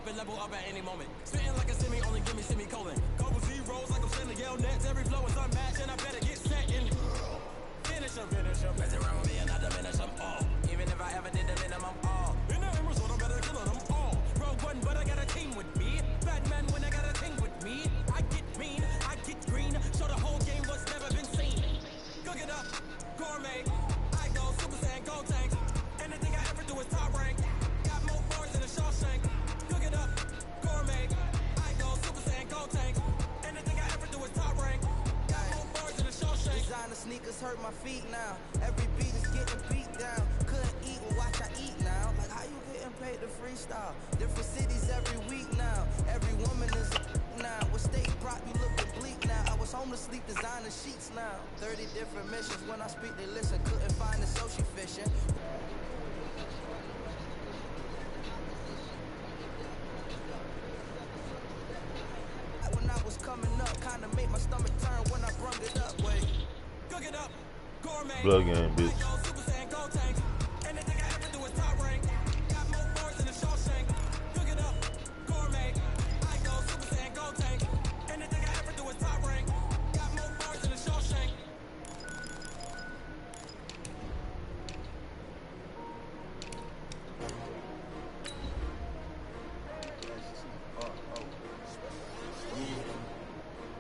up and level up at any moment. Spitting like a semi, only give me semicolon. Couple zeros like I'm sending yell nets. Every flow is unmatched, and I better get set and finish them. Mess around with me and I diminish them all. Even if I ever did the minimum all. In the end result, I'm better killing them all. Rogue one, but I got a team with me. Batman when I got a team with me. I get mean, I get green. So the whole game was never been seen. Cook it up, gourmet. I go Super Saiyan, gold tanks. Anything I ever do is top rank. Got more bars than a Shawshank. Cook it up, gourmet. I go Super Saiyan, gold tanks. Anything I ever do is top rank. Got more bars than a Shawshank. Designer sneakers hurt my feet now. Every beat is getting beat down. Couldn't eat and watch I eat now. Like how you getting paid to freestyle? Different cities every week now. Every woman is now. With state prop you looking bleak now. I was home to sleep designer sheets now. 30 different missions. When I speak they listen. Couldn't find the social fishing. When I was coming up, kinda made my stomach turn when I brung it up. Wait. Cook it up, gourmet. Blood game, bitch. I go Super Saiyan, gold tanks. Anything I ever do is top rank. Got more bars than a Shawshank. Cook it up, gourmet. I go Super Saiyan, gold tanks. Anything I ever do is top rank. Got more bars than a Shawshank.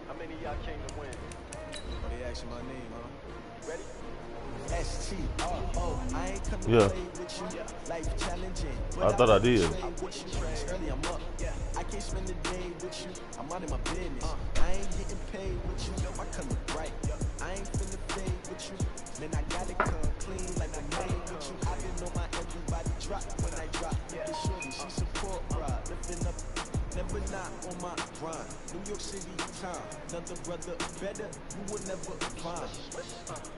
How many of y'all came to win? They asking my name, huh? Ready? S-T-R-O. I ain't come to Yeah. play with you. Life challenging. I thought I did. Early I'm up. I can't spend the day with you. I'm out of my business. I ain't getting paid with you. My color bright. I ain't finna fade with you. Man, I gotta come clean like I'm made with you. I been on my everybody drop when I drop. Look at shorty, she support ride. Lifting up. Never not on my grind. New York City time. Another brother better, you will never find.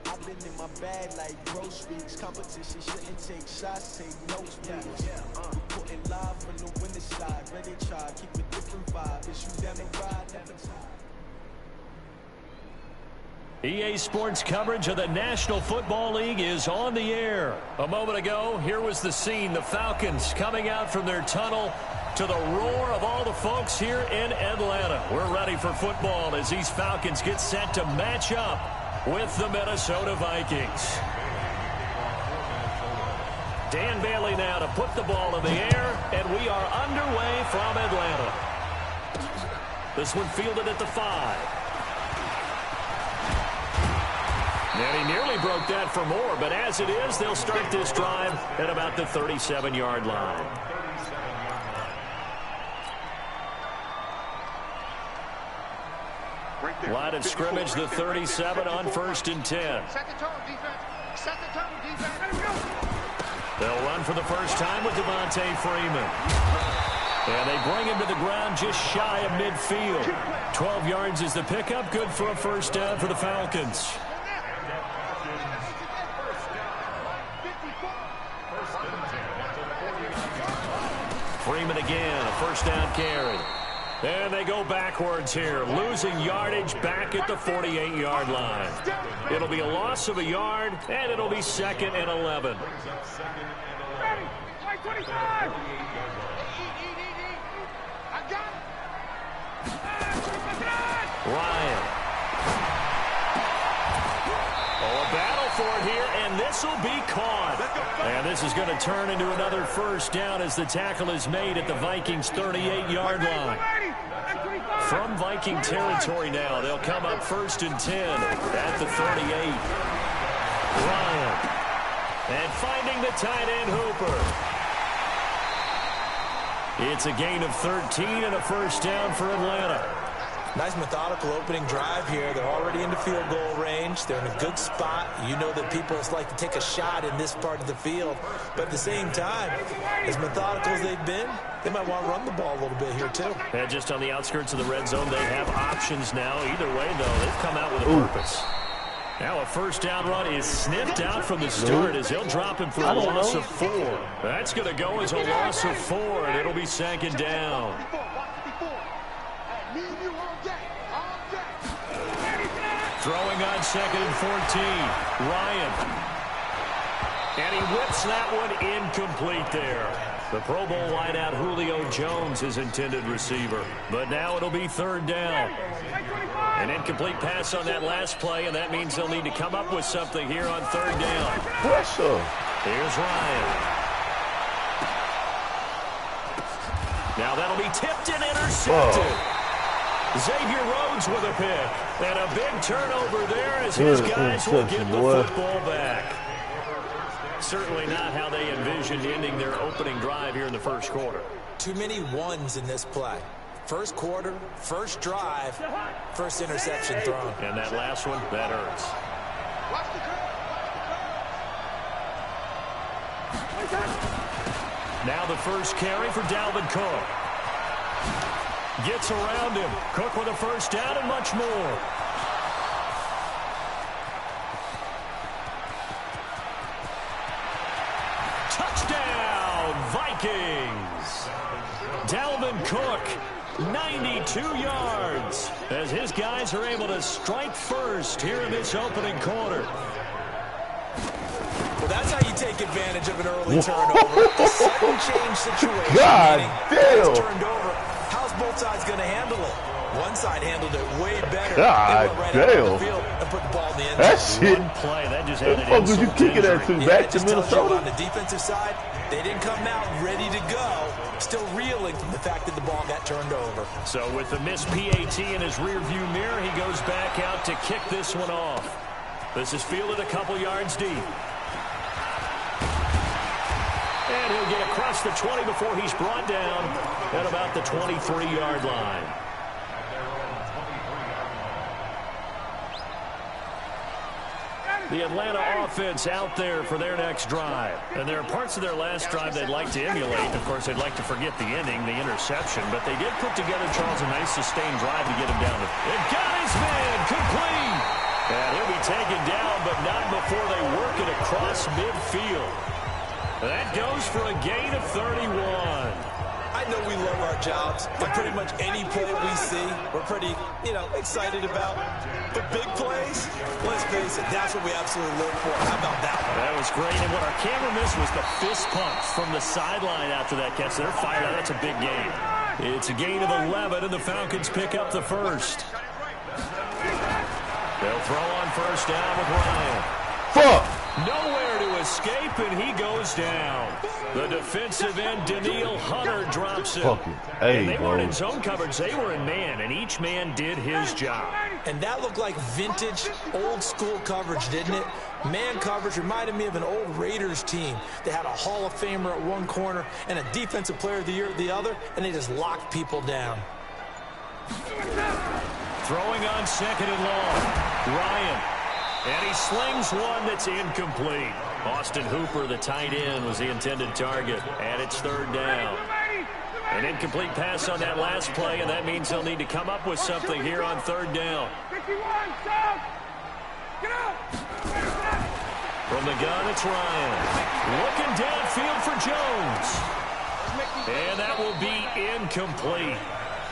I've been in my bag like groceries. Competition shouldn't take shots, take notes, please. We putting live on the winning side. Ready try, keep a different vibe. Is you down the ride, never time. EA Sports coverage of the National Football League is on the air. A moment ago, here was the scene. The Falcons coming out from their tunnel to the roar of all the folks here in Atlanta. We're ready for football as these Falcons get set to match up with the Minnesota Vikings. Dan Bailey now to put the ball in the air, and we are underway from Atlanta. This one fielded at the 5. And he nearly broke that for more, but as it is, they'll start this drive at about the 37-yard line. Line of scrimmage, the 37 on 1st and 10. Set the tone, defense. Set the tone, defense. Let's go. They'll run for the first time with Devontae Freeman. And they bring him to the ground just shy of midfield. 12 yards is the pickup. Good for a first down for the Falcons. Freeman again, a first down carry. And they go backwards here, losing yardage back at the 48-yard line. It'll be a loss of a yard, and it'll be 2nd and 11. Ready. Right 25. I got it. Ryan. Oh, a battle for it here, and this will be caught. And this is going to turn into another first down as the tackle is made at the Vikings' 38-yard line. From Viking territory now, they'll come up 1st and 10 at the 38. Ryan. And finding the tight end Hooper. It's a gain of 13 and a first down for Atlanta. Nice methodical opening drive here. They're already into field goal range. They're in a good spot. You know that people like to take a shot in this part of the field. But at the same time, as methodical as they've been, they might want to run the ball a little bit here too. And just on the outskirts of the red zone, they have options now. Either way, though, they've come out with a purpose. Now a first down run is sniffed out from the start as they'll drop him for a loss of 4. That's going to go as a loss of 4, and it'll be 2nd down. Throwing on 2nd and 14. Ryan. And he whips that one incomplete there. The Pro Bowl wideout Julio Jones is intended receiver. But now it'll be third down. An incomplete pass on that last play, and that means they'll need to come up with something here on third down. Pressure. Here's Ryan. Now that'll be tipped and intercepted. Xavier Rhodes with a pick. And a big turnover there as his guys will get the football back. Certainly not how they envisioned ending their opening drive here in the first quarter. Too many ones in this play. First quarter, first drive, first interception thrown. And that last one, that hurts. Now the first carry for Dalvin Cook. Gets around him. Cook with a first down and much more. Touchdown, Vikings. Dalvin Cook, 92 yards, as his guys are able to strike first here in this opening quarter. Well, that's how you take advantage of an early turnover. A sudden change situation. God damn. Turned over. How's both sides going to handle it? One side handled it way better. God right damn. out the field and put the ball in the end That zone. shit. One play, that just What the added fuck was you insult kicking to that to? injury. Back it to just tells you Minnesota? on the defensive side, they didn't come out ready to go. Still reeling from the fact that the ball got turned over. So with the missed PAT in his rearview mirror, he goes back out to kick this one off. This is fielded a couple yards deep. And he'll get across the 20 before he's brought down at about the 23-yard line. The Atlanta offense out there for their next drive. And there are parts of their last drive they'd like to emulate. Of course, they'd like to forget the ending, the interception. But they did put together, Charles, a nice sustained drive to get him down. It got his man complete. And he'll be taken down, but not before they work it across midfield. That goes for a gain of 31. I know we love our jobs, and pretty much any play we see, we're pretty, excited about. But big plays, let's face it, that's what we absolutely live for. How about that one? That was great, and what our camera missed was the fist pumps from the sideline after that catch. They're fired out. That's a big gain. It's a gain of 11, and the Falcons pick up the first. They'll throw on first down with Ryan. Fuck! Nowhere to escape, and he goes down. The defensive end, Daniil Hunter, drops him. Fucking A, and they bro. weren't in zone coverage. They were in man, and each man did his job. And that looked like vintage, old-school coverage, didn't it? Man coverage reminded me of an old Raiders team. They had a Hall of Famer at one corner and a Defensive Player of the Year at the other, and they just locked people down. Throwing on second and long. Ryan. And he slings one that's incomplete. Austin Hooper, the tight end, was the intended target. And it's third down. An incomplete pass on that last play, and that means they'll need to come up with something here on third down. From the gun, it's Ryan. Looking downfield for Jones. And that will be incomplete.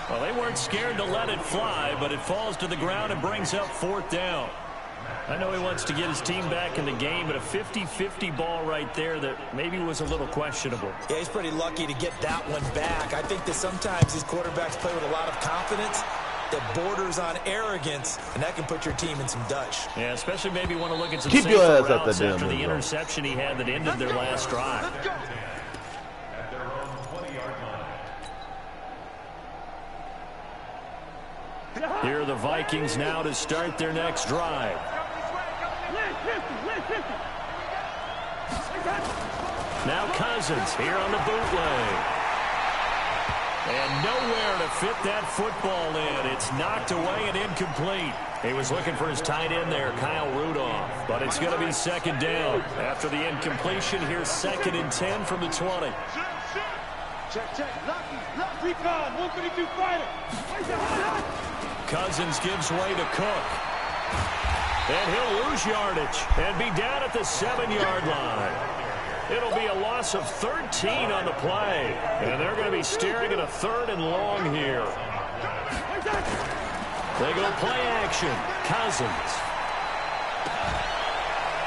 Well, they weren't scared to let it fly, but it falls to the ground and brings up fourth down. I know he wants to get his team back in the game, but a 50-50 ball right there that maybe was a little questionable. Yeah, he's pretty lucky to get that one back. I think that sometimes these quarterbacks play with a lot of confidence that borders on arrogance, and that can put your team in some Dutch. Yeah, especially maybe want to look at some Keep your safer ass out routes that after damn the bro. interception he had that ended their last drive. Here are the Vikings now to start their next drive. Now Cousins here on the bootleg. And nowhere to fit that football in. It's knocked away and incomplete. He was looking for his tight end there, Kyle Rudolph. But it's going to be second down. After the incompletion, here's 2nd and 10 from the 20. Check. Lock, recon, 152 fighter. Cousins gives way to Cook. And he'll lose yardage and be down at the 7-yard line. It'll be a loss of 13 on the play. And they're going to be staring at a 3rd and long here. They go play action. Cousins.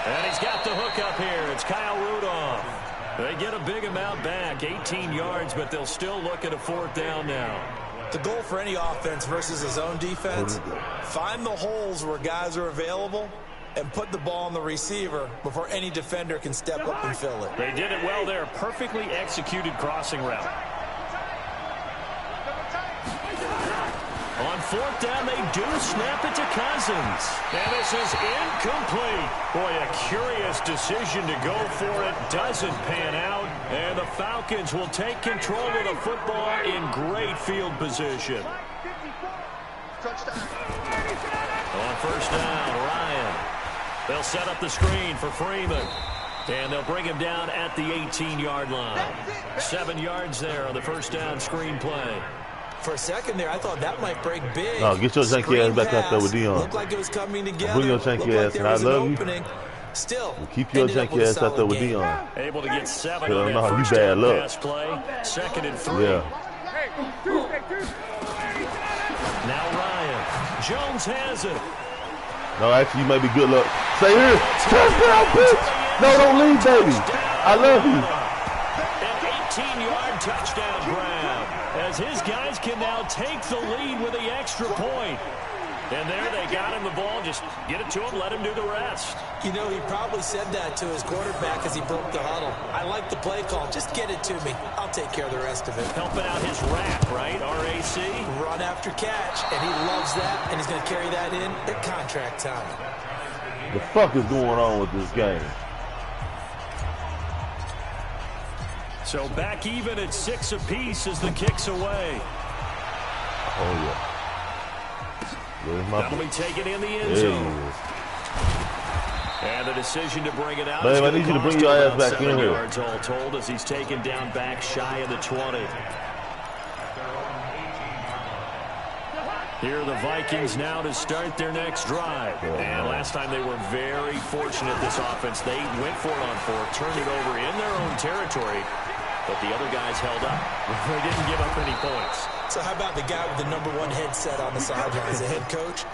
And he's got the hook up here. It's Kyle Rudolph. They get a big amount back, 18 yards, but they'll still look at a 4th down now. The goal for any offense versus a zone defense, find the holes where guys are available and put the ball on the receiver before any defender can step up and fill it. They did it well there. Perfectly executed crossing route. On 4th down, they do snap it to Cousins. And this is incomplete. Boy, a curious decision to go for it. Doesn't pan out. And the Falcons will take control of the football in great field position. On 1st down, Ryan. They'll set up the screen for Freeman. And they'll bring him down at the 18-yard line. 7 yards there on the 1st down screen play. For a second there, I thought that might break big. No, get your janky ass back out there with Dion. Looked like it was coming together. Bring your janky ass, and I love you. Still, keep your janky ass out there with Dion. Able to get 7 on that that first bad luck. pass play. 2nd and 3. Yeah. Now Ryan. Jones has it. No, actually, you may be good luck. Stay here. Touchdown, bitch. No, don't leave, baby. I love you. An 18-yard touchdown grab as his guys can now take the lead with the extra point. And there they got him the ball. Just get it to him, let him do the rest. You know, he probably said that to his quarterback as he broke the huddle. I like the play call. Just get it to me. I'll take care of the rest of it. Helping out his RAC, right? R-A-C? Run after catch. And he loves that, and he's going to carry that in at contract time. The fuck is going on with this game? So back even at 6 apiece as the kick's away. Oh, yeah. That'll be taken in the end zone. And the decision to bring it out. Babe, I need you to bring your ass back in here. Yards all told as he's taken down back shy of the 20. Here are the Vikings now to start their next drive. And last time they were very fortunate, this offense. They went for it on 4th, turned it over in their own territory, but the other guys held up. They didn't give up any points. So how about the guy with the #1 headset on the sidelines, the head coach?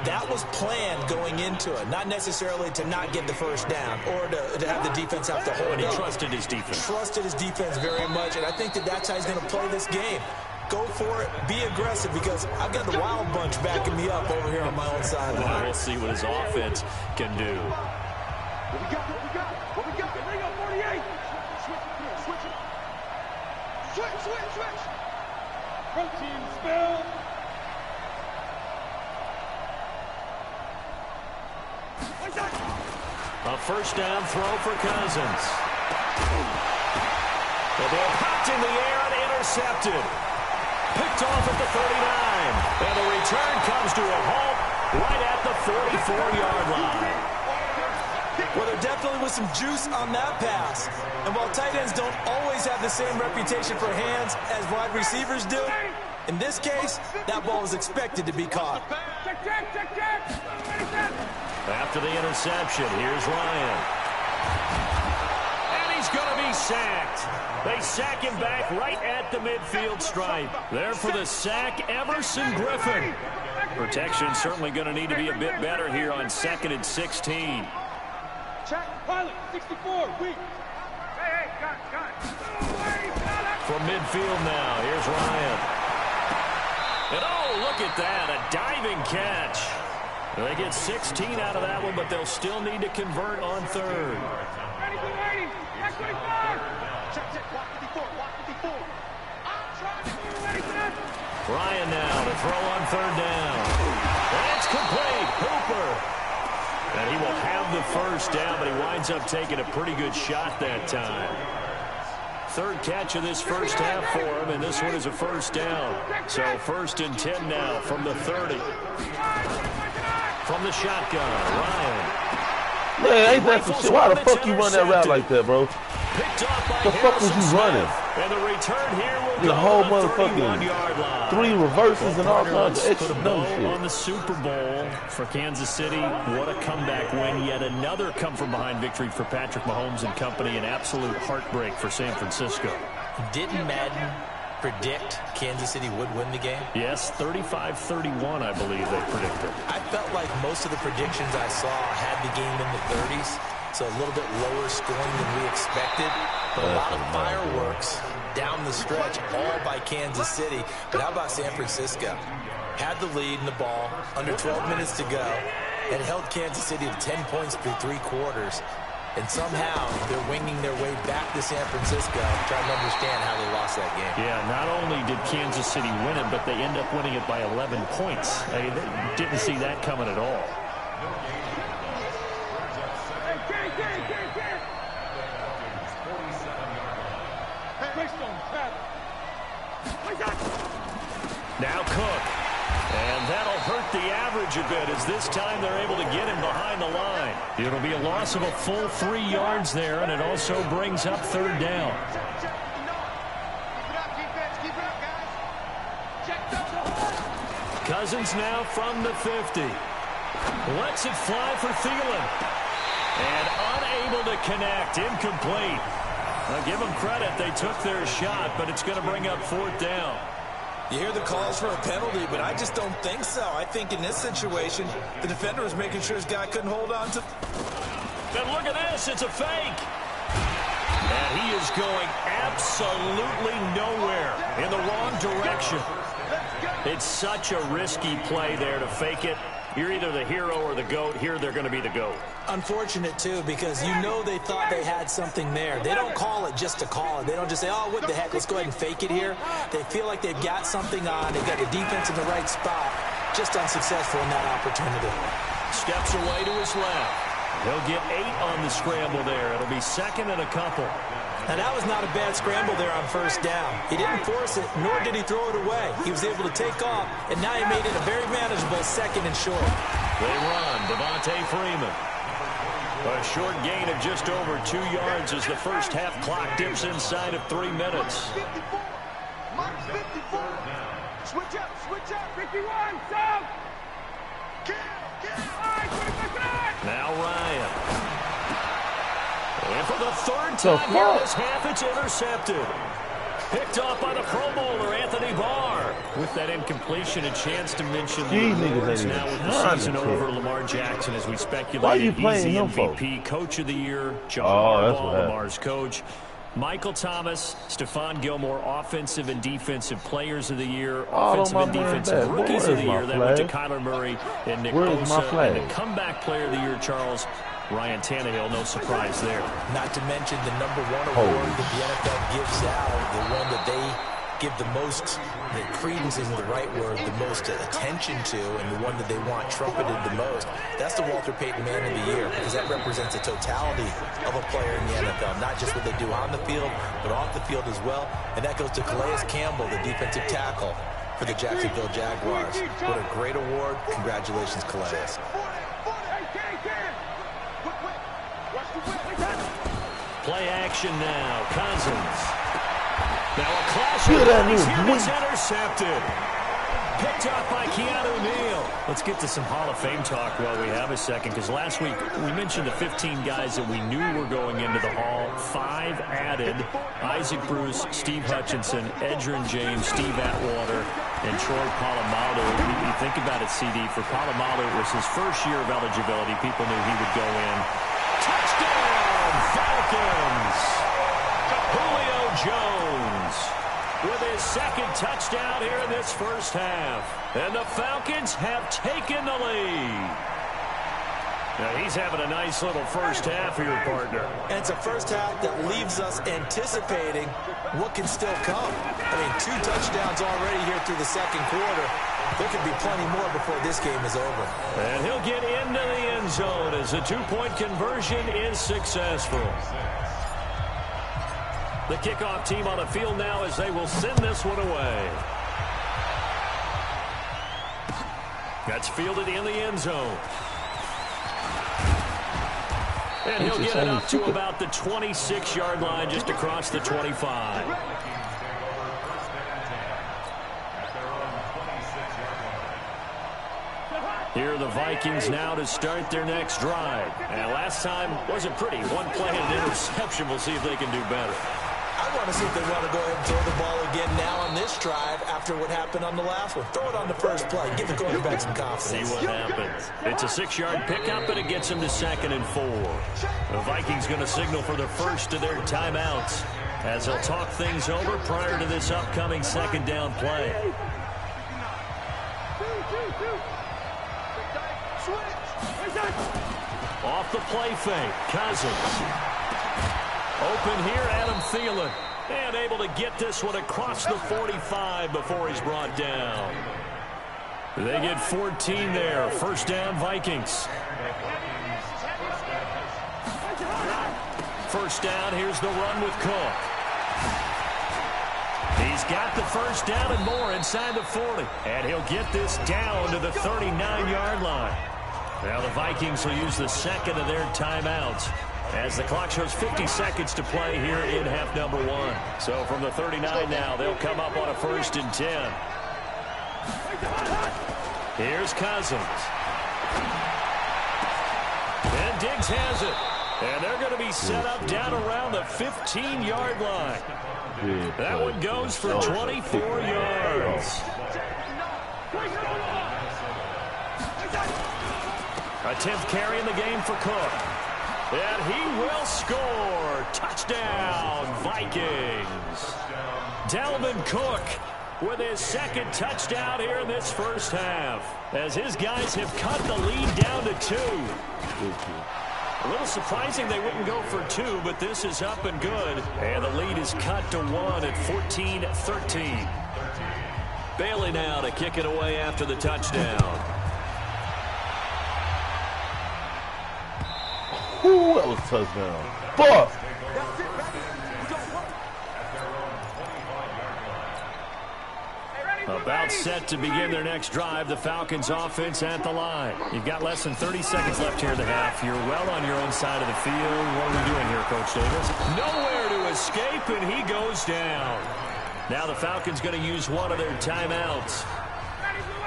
That was planned going into it, not necessarily to not get the 1st down or to have the defense have to hold But he up. trusted his defense. Trusted his defense very much, and I think that's how he's going to play this game. Go for it, be aggressive, because I've got the Wild Bunch backing me up over here on my own sideline. We'll see what his offense can do. What we got? Bring up 48. Switch. Protein spill. A 1st down throw for Cousins. The ball popped in the air and intercepted. Picked off at the 39. And the return comes to a halt right at the 44-yard line. Well, there definitely was some juice on that pass. And while tight ends don't always have the same reputation for hands as wide receivers do, in this case, that ball was expected to be caught. After the interception, here's Ryan. And he's going to be sacked. They sack him back right at the midfield stripe. There for the sack, Everson Griffin. Protection certainly going to need to be a bit better here on 2nd and 16. Check, pilot, 64, weak. Hey, got it. From midfield now, here's Ryan. And oh, look at that, a diving catch. They get 16 out of that one, but they'll still need to convert on 3rd. Ready, X 25. Check, walk 54. I'm trying to move, ready for that. Ryan now to throw on 3rd down. And it's complete, Hooper. And he will have the 1st down, but he winds up taking a pretty good shot that time. 3rd catch of this 1st half for him, and this one is a 1st down. So 1st and 10 now from the 30. From the shotgun, Ryan. Man, ain't that some shit? Why the fuck you run that route like that, bro? Picked off by The fuck was you running? And the return here will The go whole to the motherfucking 31-yard line. 3 reverses and all kinds of extra Put a dumb bow shit. on the Super Bowl for Kansas City. What a comeback win. Yet another come-from-behind victory for Patrick Mahomes and company. An absolute heartbreak for San Francisco. Didn't Madden predict Kansas City would win the game? Yes, 35-31, I believe they predicted. I felt like most of the predictions I saw had the game in the 30s, so a little bit lower scoring than we expected. But a lot of fireworks down the stretch, all by Kansas City. But how about San Francisco? Had the lead in the ball, under 12 minutes to go, and held Kansas City to 10 points through 3 quarters. And somehow they're winging their way back to San Francisco, trying to understand how they lost that game. Yeah, not only did Kansas City win it, but they end up winning it by 11 points. They didn't see that coming at all. Now Cook. And that'll hurt the average a bit, as this time they're able to get him behind the line. It'll be a loss of a full 3 yards there, and it also brings up 3rd down. Cousins now from the 50. Lets it fly for Thielen. And unable to connect. Incomplete. Now give them credit. They took their shot, but it's going to bring up 4th down. You hear the calls for a penalty, but I just don't think so. I think in this situation, the defender was making sure his guy couldn't hold on to. And look at this. It's a fake. And he is going absolutely nowhere, in the wrong direction. It's such a risky play there to fake it. You're either the hero or the GOAT. Here they're going to be the GOAT. Unfortunate, too, because you know they thought they had something there. They don't call it just to call it. They don't just say, oh, what the heck, let's go ahead and fake it here. They feel like they've got something on. They've got the defense in the right spot. Just unsuccessful in that opportunity. Steps away to his left. He'll get 8 on the scramble there. It'll be 2nd and a couple. And that was not a bad scramble there on 1st down. He didn't force it, nor did he throw it away. He was able to take off, and now he made it a very manageable 2nd and short. They run. Devontae Freeman. A short gain of just over 2 yards as the first half clock dips inside of 3 minutes. 54. Mark 54. Switch up, 51, South. Kill. All right, 25. Now Ryan. And for the 3rd time here this half, it's intercepted. Picked off by the Pro Bowler, Anthony Barr. With that incompletion, a chance to mention the awards now with the season over. Lamar Jackson, as we speculated, easy MVP, Coach of the Year, John Harbaugh, Lamar's coach. Michael Thomas, Stephon Gilmore, Offensive and Defensive Players of the Year, Offensive and Defensive Rookies of the Year. That went to Kyler Murray and Nick Bosa. And the Comeback Player of the Year, Charles, Ryan Tannehill, no surprise there. Not to mention the #1 award that the NFL gives out, the one that they give the most, the credence isn't the right word, the most attention to, and the one that they want trumpeted the most. That's the Walter Payton Man of the Year, because that represents the totality of a player in the NFL, not just what they do on the field, but off the field as well. And that goes to Calais Campbell, the defensive tackle for the Jacksonville Jaguars. What a great award. Congratulations, Calais. Play action now. Cousins. Now a clash of bodies here. It's intercepted. Picked off by Keanu Neal. Let's get to some Hall of Fame talk while we have a second, because last week we mentioned the 15 guys that we knew were going into the Hall. 5 added: Isaac Bruce, Steve Hutchinson, Edgerrin James, Steve Atwater, and Troy Polamalu. You think about it, CD, for Polamalu, it was his first year of eligibility. People knew he would go in. Touchdown, Falcons! Julio Jones with his 2nd touchdown here in this first half. And the Falcons have taken the lead. Now he's having a nice little first half here, partner. And it's a first half that leaves us anticipating what can still come. I mean, 2 touchdowns already here through the 2nd quarter. There could be plenty more before this game is over. And he'll get into the end zone as the 2-point conversion is successful. The kickoff team on the field now as they will send this one away. That's fielded in the end zone. And he'll get it up to about the 26-yard line, just across the 25. Here are the Vikings now to start their next drive. And last time wasn't pretty. 1 play and an interception. We'll see if they can do better. I want to see if they want to go ahead and throw the ball again now on this drive after what happened on the last one. Throw it on the first play. Give the quarterback some confidence. See what happens. It's a 6-yard pickup, and it gets them to 2nd and 4. The Vikings going to signal for the first of their timeouts as they'll talk things over prior to this upcoming 2nd down play. Off the play fake, Cousins. Open here, Adam Thielen. And able to get this one across the 45 before he's brought down. They get 14 there. First down, Vikings. First down, here's the run with Cook. He's got the first down and more inside the 40. And he'll get this down to the 39-yard line. Now the Vikings will use the second of their timeouts as the clock shows 50 seconds to play here in half number 1. So from the 39 now, they'll come up on a 1st and 10. Here's Cousins. And Diggs has it. And they're going to be set up down around the 15-yard line. That one goes for 24 yards. A 10th carry in the game for Cook. And he will score. Touchdown, Vikings. Dalvin Cook with his 2nd touchdown here in this first half, as his guys have cut the lead down to 2. A little surprising they wouldn't go for 2, but this is up and good. And the lead is cut to 1 at 14-13. Bailey now to kick it away after the touchdown. Ooh, that was a touchdown. Fuck! About set to begin their next drive, the Falcons offense at the line. You've got less than 30 seconds left here in the half. You're well on your own side of the field. What are we doing here, Coach Davis? Nowhere to escape, and he goes down. Now the Falcons going to use one of their timeouts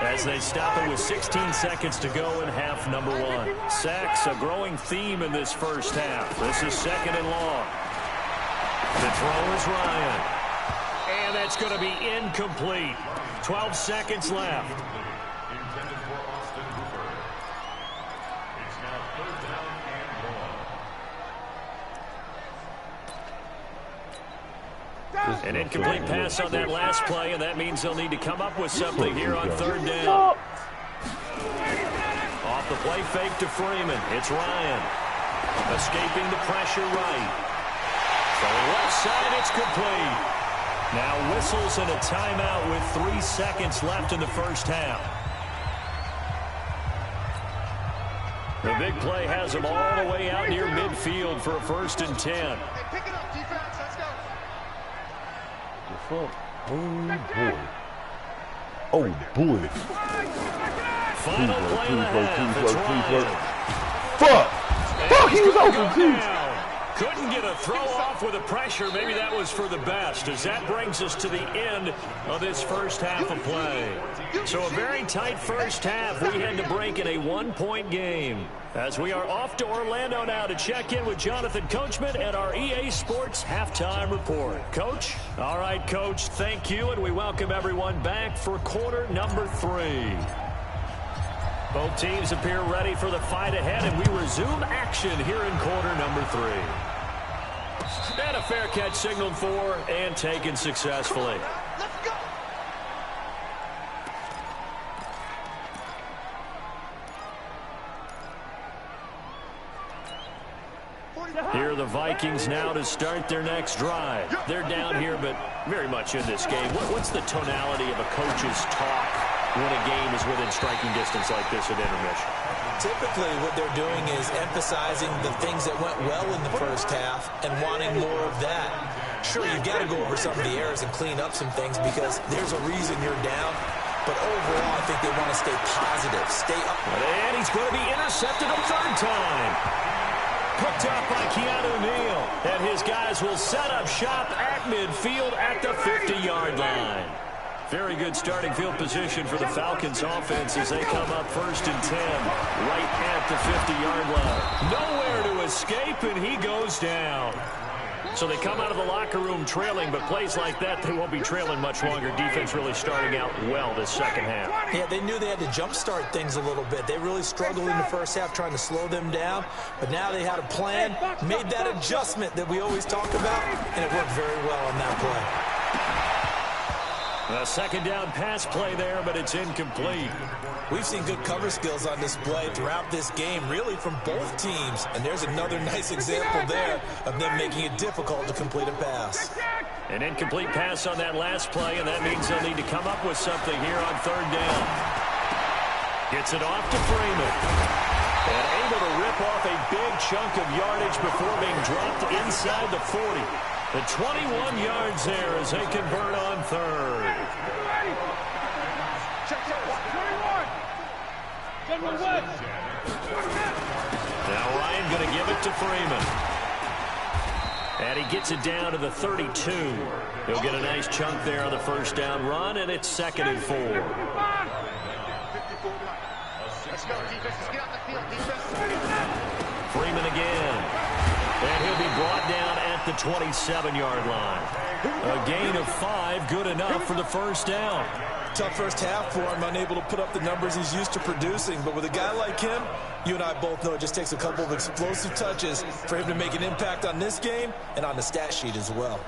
as they stop it with 16 seconds to go in half number 1. Sacks, a growing theme in this first half. This is 2nd and long. The throw is Ryan. And that's going to be incomplete. 12 seconds left. An incomplete pass on that last play, and that means they'll need to come up with something here on 3rd down. Off the play fake to Freeman. It's Ryan. Escaping the pressure right. From the left side, it's complete. Now whistles and a timeout with 3 seconds left in the first half. The big play has them all the way out near midfield for a 1st and 10. Pick it up, defense. Let's go. Oh, boy. Oh, boy. Final play of the half. Fuck! Fuck, he was open, too. Couldn't get a throw off with the pressure. Maybe that was for the best, as that brings us to the end of this first half of play. So a very tight first half. We head to break in a 1-point game, as we are off to Orlando now to check in with Jonathan Coachman at our EA Sports Halftime Report. Coach? All right, Coach, thank you, and we welcome everyone back for quarter number 3. Both teams appear ready for the fight ahead, and we resume action here in quarter number 3. And a fair catch signaled for and taken successfully. Here are the Vikings now to start their next drive. They're down here, but very much in this game. What's the tonality of a coach's talk when a game is within striking distance like this at intermission? Typically, what they're doing is emphasizing the things that went well in the first half and wanting more of that. Sure, you've got to go over some of the errors and clean up some things because there's a reason you're down. But overall, I think they want to stay positive, stay up. And he's going to be intercepted a 3rd time. Picked up by Keanu Neal. And his guys will set up shop at midfield at the 50-yard line. Very good starting field position for the Falcons offense as they come up 1st and 10 right at the 50-yard line. Nowhere to escape, and he goes down. So they come out of the locker room trailing, but plays like that, they won't be trailing much longer. Defense really starting out well this second half. Yeah, they knew they had to jumpstart things a little bit. They really struggled in the first half trying to slow them down, but now they had a plan, made that adjustment that we always talk about, and it worked very well on that play. A second down pass play there, but it's incomplete. We've seen good cover skills on display throughout this game, really from both teams. And there's another nice example there of them making it difficult to complete a pass. An incomplete pass on that last play, and that means they'll need to come up with something here on third down. Gets it off to Freeman. And able to rip off a big chunk of yardage before being dropped inside the 40. The 21 yards there as they convert on third. Now Ryan going to give it to Freeman. And he gets it down to the 32. He'll get a nice chunk there on the first down run, and it's 2nd and 4. Freeman again. And he'll be brought down at the 27-yard line. A gain of 5, good enough for the first down. Tough first half for him, unable to put up the numbers he's used to producing. But with a guy like him, you and I both know it just takes a couple of explosive touches for him to make an impact on this game and on the stat sheet as well.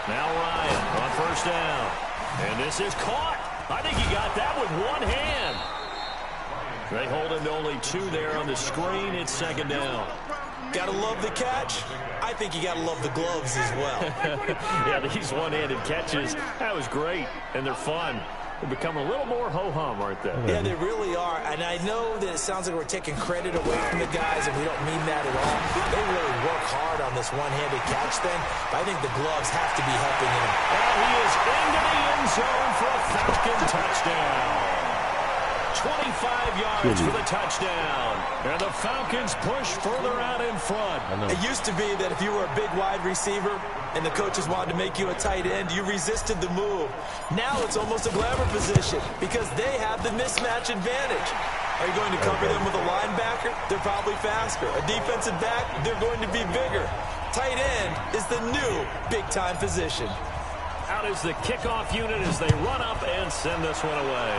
Now Ryan on first down. And this is caught. I think he got that with one hand. They hold him to only 2 there on the screen. It's 2nd down. Gotta love the catch. I think you gotta love the gloves as well. Yeah, these one-handed catches, that was great. And they're fun. They're becoming a little more ho-hum, aren't they? Yeah, they really are. And I know that it sounds like we're taking credit away from the guys, and we don't mean that at all. They really work hard on this one-handed catch thing, but I think the gloves have to be helping him. And he is into the end zone for a Falcon touchdown. 25 yards for the touchdown. And the Falcons push further out in front. It used to be that if you were a big wide receiver and the coaches wanted to make you a tight end, you resisted the move. Now it's almost a glamour position because they have the mismatch advantage. Are you going to cover them with a linebacker? They're probably faster. A defensive back? They're going to be bigger. Tight end is the new big-time position. Out is the kickoff unit as they run up and send this one away.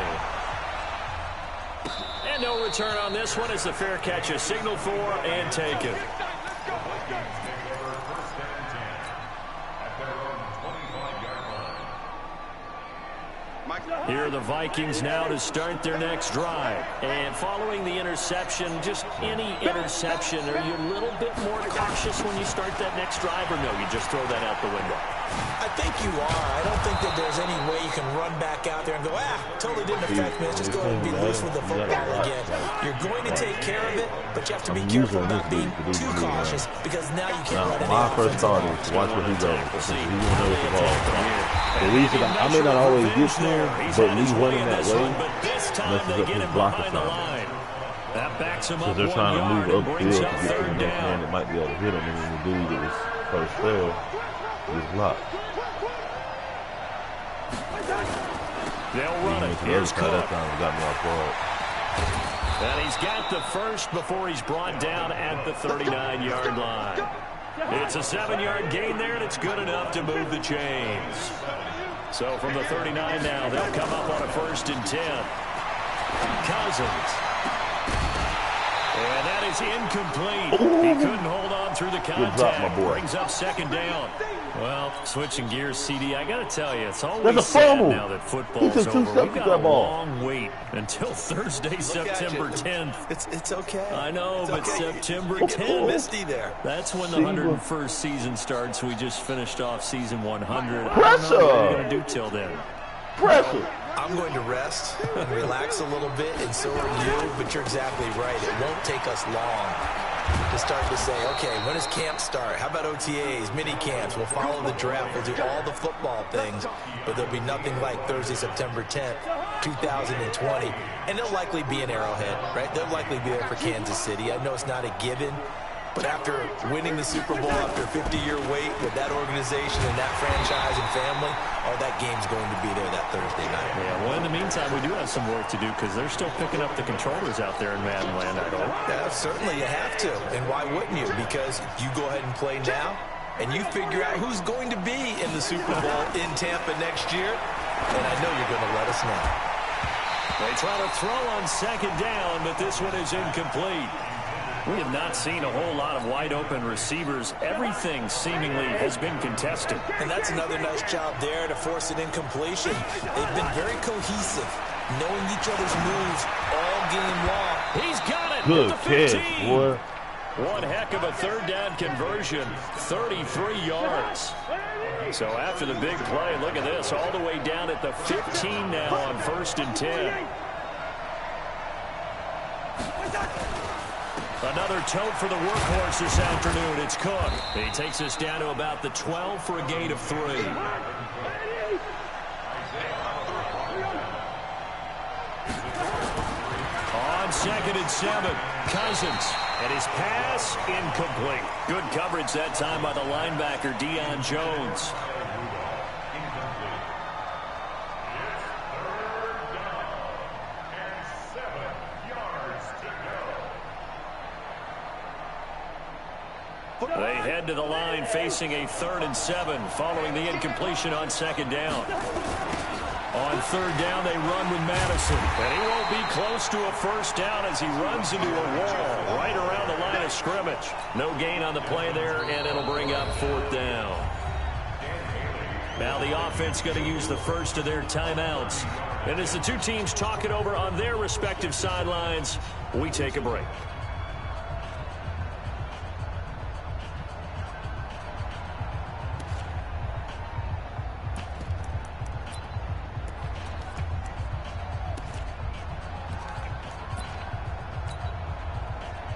And no return on this one as the fair catch is signaled for and taken. Here are the Vikings now to start their next drive. And following the interception, just any interception, are you a little bit more cautious when you start that next drive, or no, you just throw that out the window? I think you are. I don't think that there's any way you can run back out there and go, totally didn't affect me. Let's just go ahead and be loose with the football again. You're going to take care of it, but you have to be careful about being too cautious because now you can't let any my first thought is watch where he goes. He won't know what the ball. The reason I may not always get there, but me running that way messes up his block assignment. Because they're trying to move upfield to get to the next man that might be able to hit him, and then the dude that was first fell is blocked. They'll run it. Here's Cook. That time got me off guard. And he's got the first before he's brought down at the 39-yard line. It's a 7-yard gain there, and it's good enough to move the chains. So from the 39 now, they'll come up on a 1st and 10. Cousins. And that is incomplete. Ooh. He couldn't hold on through the contact. Good drop, my boy. Brings up 2nd down. Well, switching gears, CD, I got to tell you, it's always sad now that football's over. We've got a long wait until Thursday, September 10th. It's okay. I know, but okay. September 10th. Misty there. That's when the 101st season starts. We just finished off season 100. Pressure. I don't know what we're going to do till then. Pressure. I'm going to rest and relax a little bit, and so are you, but you're exactly right. It won't take us long to start to say, okay, when does camp start? How about OTAs, mini camps? We'll follow the draft. We'll do all the football things, but there'll be nothing like Thursday, September 10th, 2020. And it'll likely be an Arrowhead, right? They'll likely be there for Kansas City. I know it's not a given, But after winning the Super Bowl after a 50-year wait with that organization and that franchise and family, oh, that game's going to be there that Thursday night. Yeah, well, in the meantime, we do have some work to do because they're still picking up the controllers out there in Madden land, I hope. Yeah, certainly you have to. And why wouldn't you? Because you go ahead and play now, and you figure out who's going to be in the Super Bowl in Tampa next year, and I know you're going to let us know. They try to throw on second down, but this one is incomplete. We have not seen a whole lot of wide-open receivers. Everything seemingly has been contested. And that's another nice job there to force an incompletion. They've been very cohesive, knowing each other's moves all game long. He's got it. Good at the 15. catch, boy. One heck of a third down conversion, 33 yards. So after the big play, look at this, all the way down at the 15 now on 1st and 10. Another tote for the workhorse this afternoon. It's Cook. He takes us down to about the 12 for a gain of 3. On 2nd and 7, Cousins. And his pass incomplete. Good coverage that time by the linebacker, Deion Jones. They head to the line facing a 3rd and 7 following the incompletion on 2nd down. On 3rd down, they run with Madison. And he won't be close to a 1st down as he runs into a wall right around the line of scrimmage. No gain on the play there, and it'll bring up 4th down. Now the offense going to use the first of their timeouts. And as the two teams talk it over on their respective sidelines, we take a break.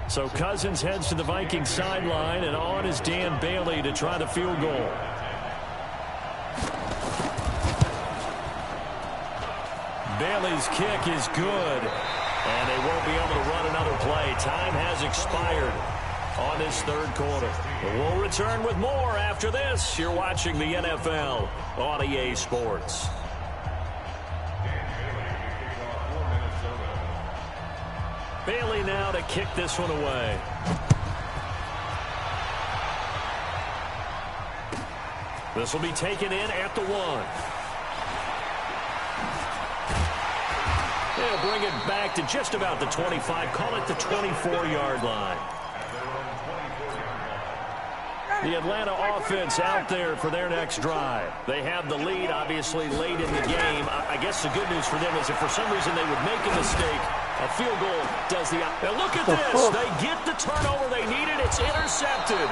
So Cousins heads to the Vikings sideline, and on is Dan Bailey to try the field goal. Bailey's kick is good, and they won't be able to run another play. Time has expired on this 3rd quarter. But we'll return with more after this. You're watching the NFL on EA Sports. Bailey now to kick this one away. This will be taken in at the 1. They'll bring it back to just about the 25. Call it the 24-yard line. The Atlanta offense out there for their next drive. They have the lead, obviously, late in the game. I guess the good news for them is if for some reason they would make a mistake, a field goal does the... Now look at this. They get the turnover they needed. It's intercepted.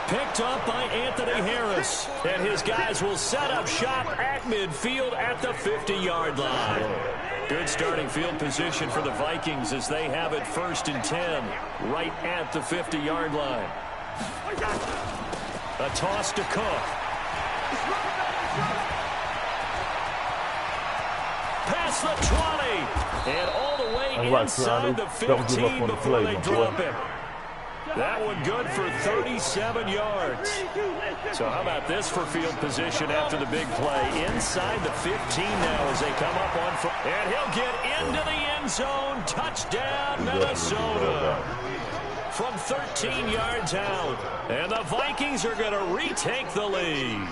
Picked up by Anthony Harris. And his guys will set up shop at midfield at the 50-yard line. Good starting field position for the Vikings as they have it 1st and 10 right at the 50-yard line. A toss to Cook. Past the 20. And all the way inside the 15 before they drop him. That one good for 37 yards. So how about this for field position after the big play? Inside the 15 now as they come up on front. And he'll get into the end zone. Touchdown, Minnesota. From 13 yards out. And the Vikings are going to retake the lead.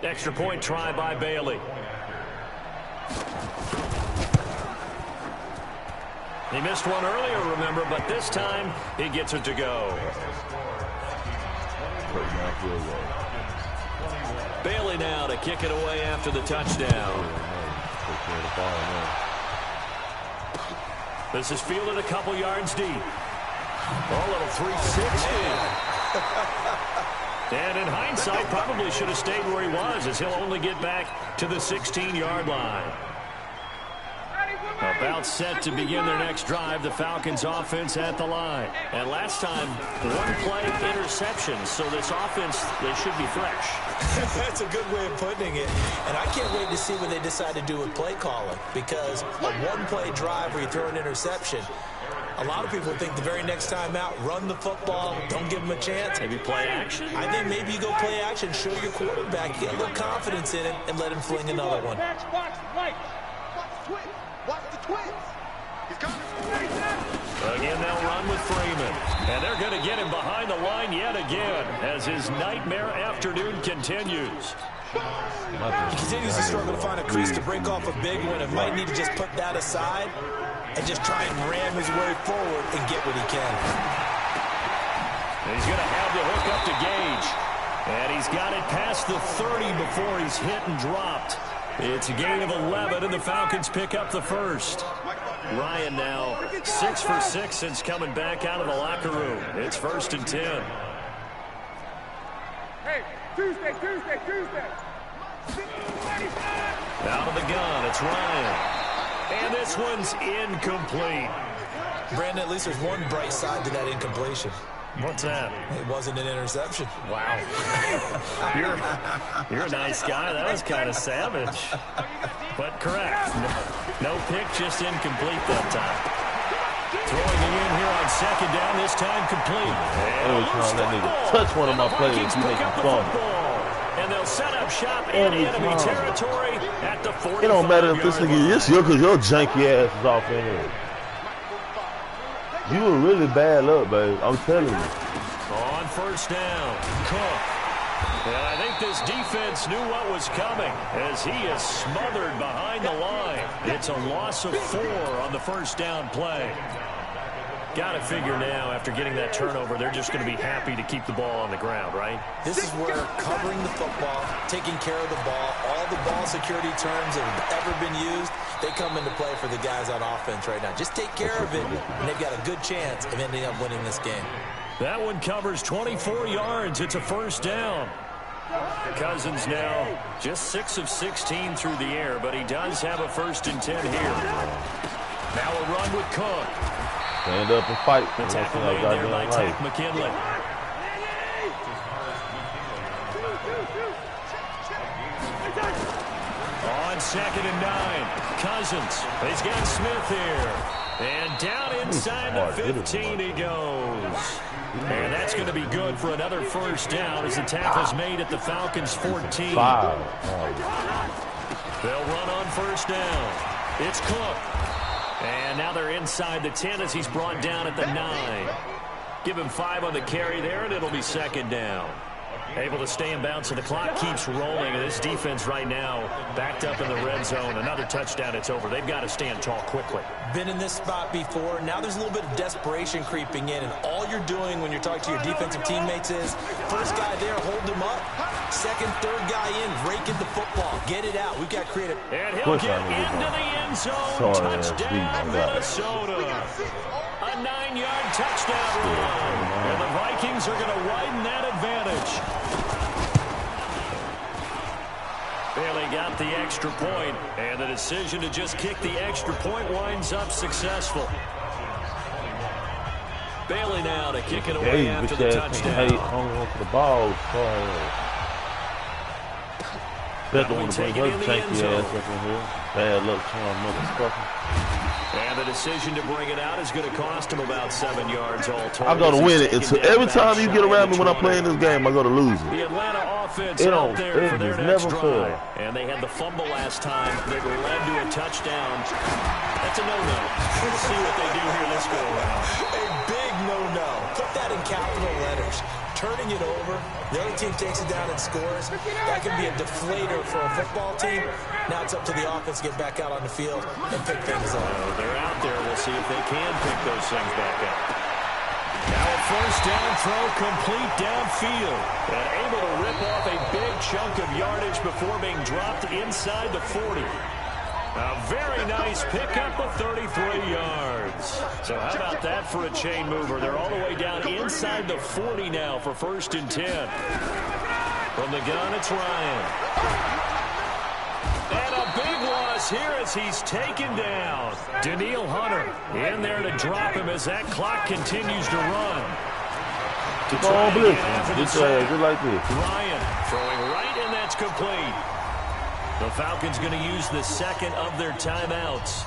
Extra point try by Bailey. He missed one earlier, remember, but this time he gets it to go. Bailey now to kick it away after the touchdown. This is fielded a couple yards deep. Oh, a little 360. And in hindsight, probably should have stayed where he was as he'll only get back to the 16-yard line. A About set to begin their next drive, the Falcons offense at the line. And last time, one play interception, so this offense, they should be fresh. That's a good way of putting it. And I can't wait to see what they decide to do with play calling, because a one-play drive where you throw an interception, a lot of people think the very next time out, run the football, don't give them a chance. Maybe play action? I think maybe you go play action, show your quarterback, get a little confidence in him, and let him fling another one. Watch the twins. He's coming. Again, they'll run with Freeman. And they're going to get him behind the line yet again as his nightmare afternoon continues. He continues to struggle to find a crease to break off a big one and might need to just put that aside and just try and ram his way forward and get what he can. And he's going to have the hook up to Gage. And he's got it past the 30 before he's hit and dropped. It's a gain of 11, and the Falcons pick up the first. Ryan now 6 for 6 since coming back out of the locker room. It's 1st and 10. Hey, Tuesday. Out of the gun, it's Ryan. And this one's incomplete. Brandon, at least there's one bright side to that incompletion. What's that? It wasn't an interception. Wow. You're a nice guy. That was kind of savage. But correct. No pick, just incomplete that time. Throwing it in here on 2nd down, this time complete. That nigga touch one of my players. He make him fumble. And they'll set up shop in enemy territory at the 45-yard line. It don't matter if this nigga is you, because your janky ass is off in here. You were really bad luck, babe. I'm telling you. On 1st down, Cook. And I think this defense knew what was coming as he is smothered behind the line. It's a loss of 4 on the 1st down play. Got to figure now, after getting that turnover, they're just going to be happy to keep the ball on the ground, right? This is where covering the football, taking care of the ball, all the ball security terms that have ever been used, they come into play for the guys on offense right now. Just take care of it, and they've got a good chance of ending up winning this game. That one covers 24 yards. It's a 1st down. Cousins now just 6 of 16 through the air, but he does have a 1st and 10 here. Now a run with Cook. Stand up and fight. The tackle made there by Tank McKinley. On 2nd and 9, Cousins. He's got Smith here. And down inside the 15 he goes. And that's going to be good for another 1st down as the tackle's made at the Falcons' 14. They'll run on 1st down. It's Cook. And now they're inside the 10 as he's brought down at the 9. Give him 5 on the carry there, and it'll be 2nd down. Able to stay in bounds, so the clock keeps rolling. And this defense right now backed up in the red zone. Another touchdown, it's over. They've got to stand tall quickly. Been in this spot before. Now there's a little bit of desperation creeping in, and all you're doing when you're talking to your defensive teammates is, first guy there, hold him up. Second, third guy in, raking the football. Get it out. We've got creative. And he'll get into the end zone. Touchdown, Minnesota. A 9-yard touchdown run. And the Vikings are going to widen that advantage. Bailey got the extra point, and the decision to just kick the extra point winds up successful. Bailey now to kick it away after the touchdown. The ball. Better want to bring her janky ass up in here. Bad luck, motherfucker. And the decision to bring it out is going to cost him about 7 yards all total. I'm going to win it. It's every time you get around me when I'm playing this game, I'm going to lose it. The Atlanta offense out there for their next drive. And they had the fumble last time that led to a touchdown. That's a no-no. We'll see what they do here this go around. A big no-no. Put that in capital letters. Turning it over, the other team takes it down and scores. That can be a deflator for a football team. Now it's up to the offense to get back out on the field and pick things up. They're out there. We'll see if they can pick those things back up. Now a 1st down throw complete downfield. And able to rip off a big chunk of yardage before being dropped inside the 40. A very nice pickup of 33 yards. So how about that for a chain mover? They're all the way down inside the 40 now for 1st and 10. From the gun, it's Ryan. And a big one this here as he's taken down. Daniil Hunter in there to drop him as that clock continues to run. Come on, blitz. Just like this. Ryan throwing right, and that's complete. The Falcons going to use the second of their timeouts,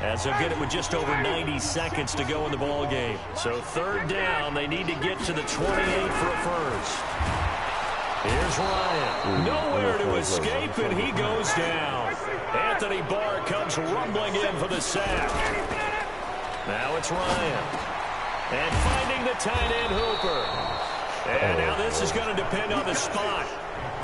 as they'll get it with just over 90 seconds to go in the ball game. So third down, they need to get to the 28 for a first. Here's Ryan. Nowhere to escape, and he goes down. Anthony Barr comes rumbling in for the sack. Now it's Ryan. And finding the tight end Hooper. And now this is going to depend on the spot.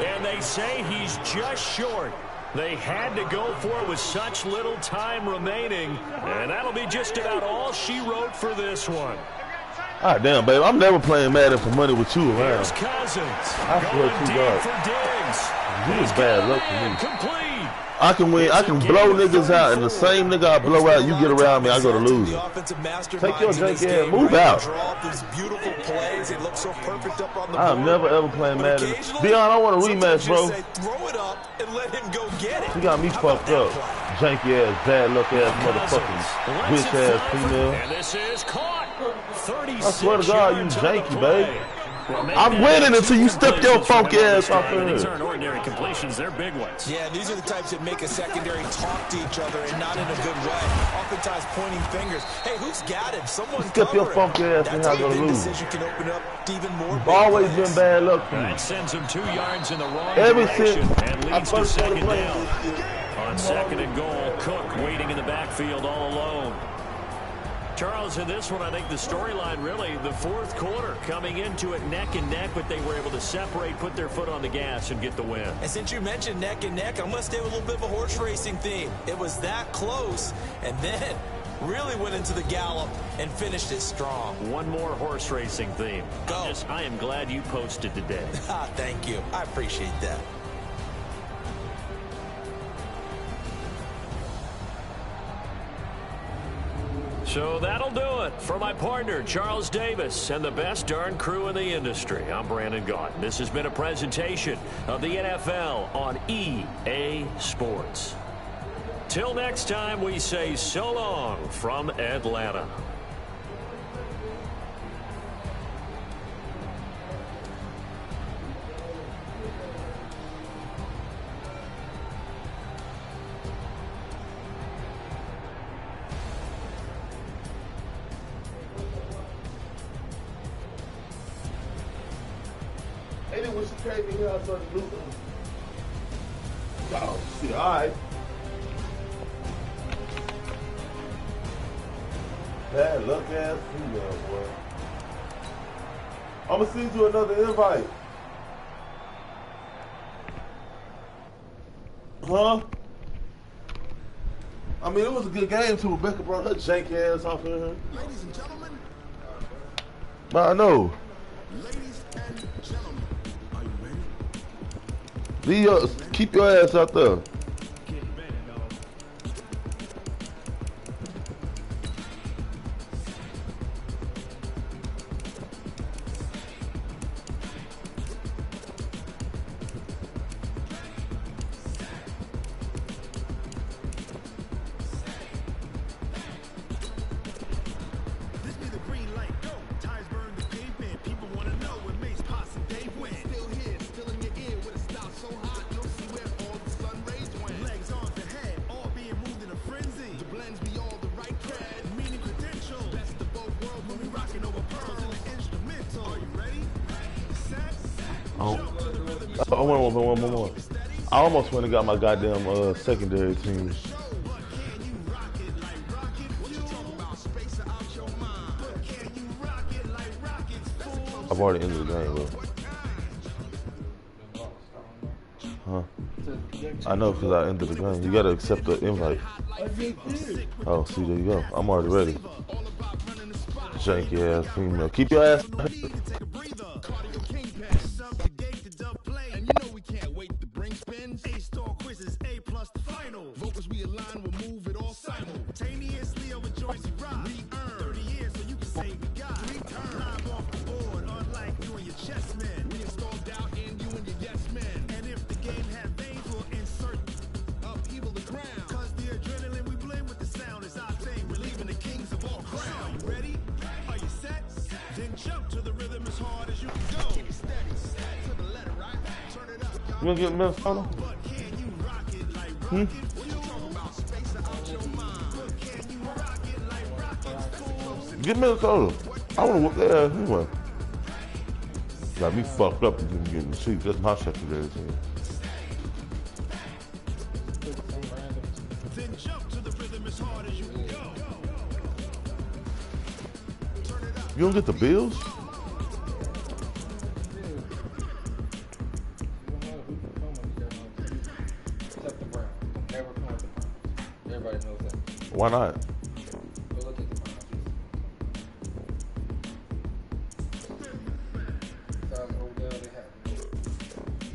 And they say he's just short. They had to go for it with such little time remaining. And that'll be just about all she wrote for this one. Ah, damn, babe. I'm never playing Madden for money with you around. Here's Cousins. I swear to God. For Diggs. You is bad luck for me. Complete. I can win. I can blow niggas out, and the same nigga I blow out, you get around me, I go to lose. Take your jank ass, move out. I'm never ever playing Madden. Dion, I want a rematch, bro. Throw it up and let him go get it. You got me fucked up. Janky ass, bad luck ass, motherfucking bitch ass female. And this is caught. I swear to God, you janky, babe. I'm winning until you step your funky ass off there. These aren't ordinary completions, they're big ones. Yeah, these are the types that make a secondary talk to each other and not in a good way. Oftentimes pointing fingers. Hey, who's got him? Someone step your funky ass and I'm gonna lose. Can open up even more. You've always been bad luck for me. That sends him 2 yards in the wrong direction and leads to second down. On second and goal, Cook waiting in the backfield all alone. Charles, in this one, I think the storyline really, the fourth quarter, coming into it neck and neck, but they were able to separate, put their foot on the gas, and get the win. And since you mentioned neck and neck, I'm going to stay with a little bit of a horse racing theme. It was that close, and then really went into the gallop and finished it strong. One more horse racing theme. Go. I am glad you posted today. Thank you. I appreciate that. So that'll do it for my partner, Charles Davis, and the best darn crew in the industry. I'm Brandon Gaunt. This has been a presentation of the NFL on EA Sports. Till next time, we say so long from Atlanta. When she came in here, I started losing. Oh, shit, all right. Bad luck ass female, boy. I'm gonna send you another invite. Huh? I mean, it was a good game too. Rebecca brought her jank ass off of here. Ladies and gentlemen. But I know. Ladies and gentlemen. Keep your ass out there. One more. I almost went and got my goddamn secondary team. I've already ended the game, though. Huh? I know, because I ended the game. You gotta accept the invite. Oh, see, there you go. I'm already ready. Janky ass female. Keep your ass. Upheaval the ground. You want to get Minnesota? Get Minnesota. I want to whoop their ass anyway. Got me fucked up and getting the Chiefs. That's my secondary team. You don't get the Bills? Why not?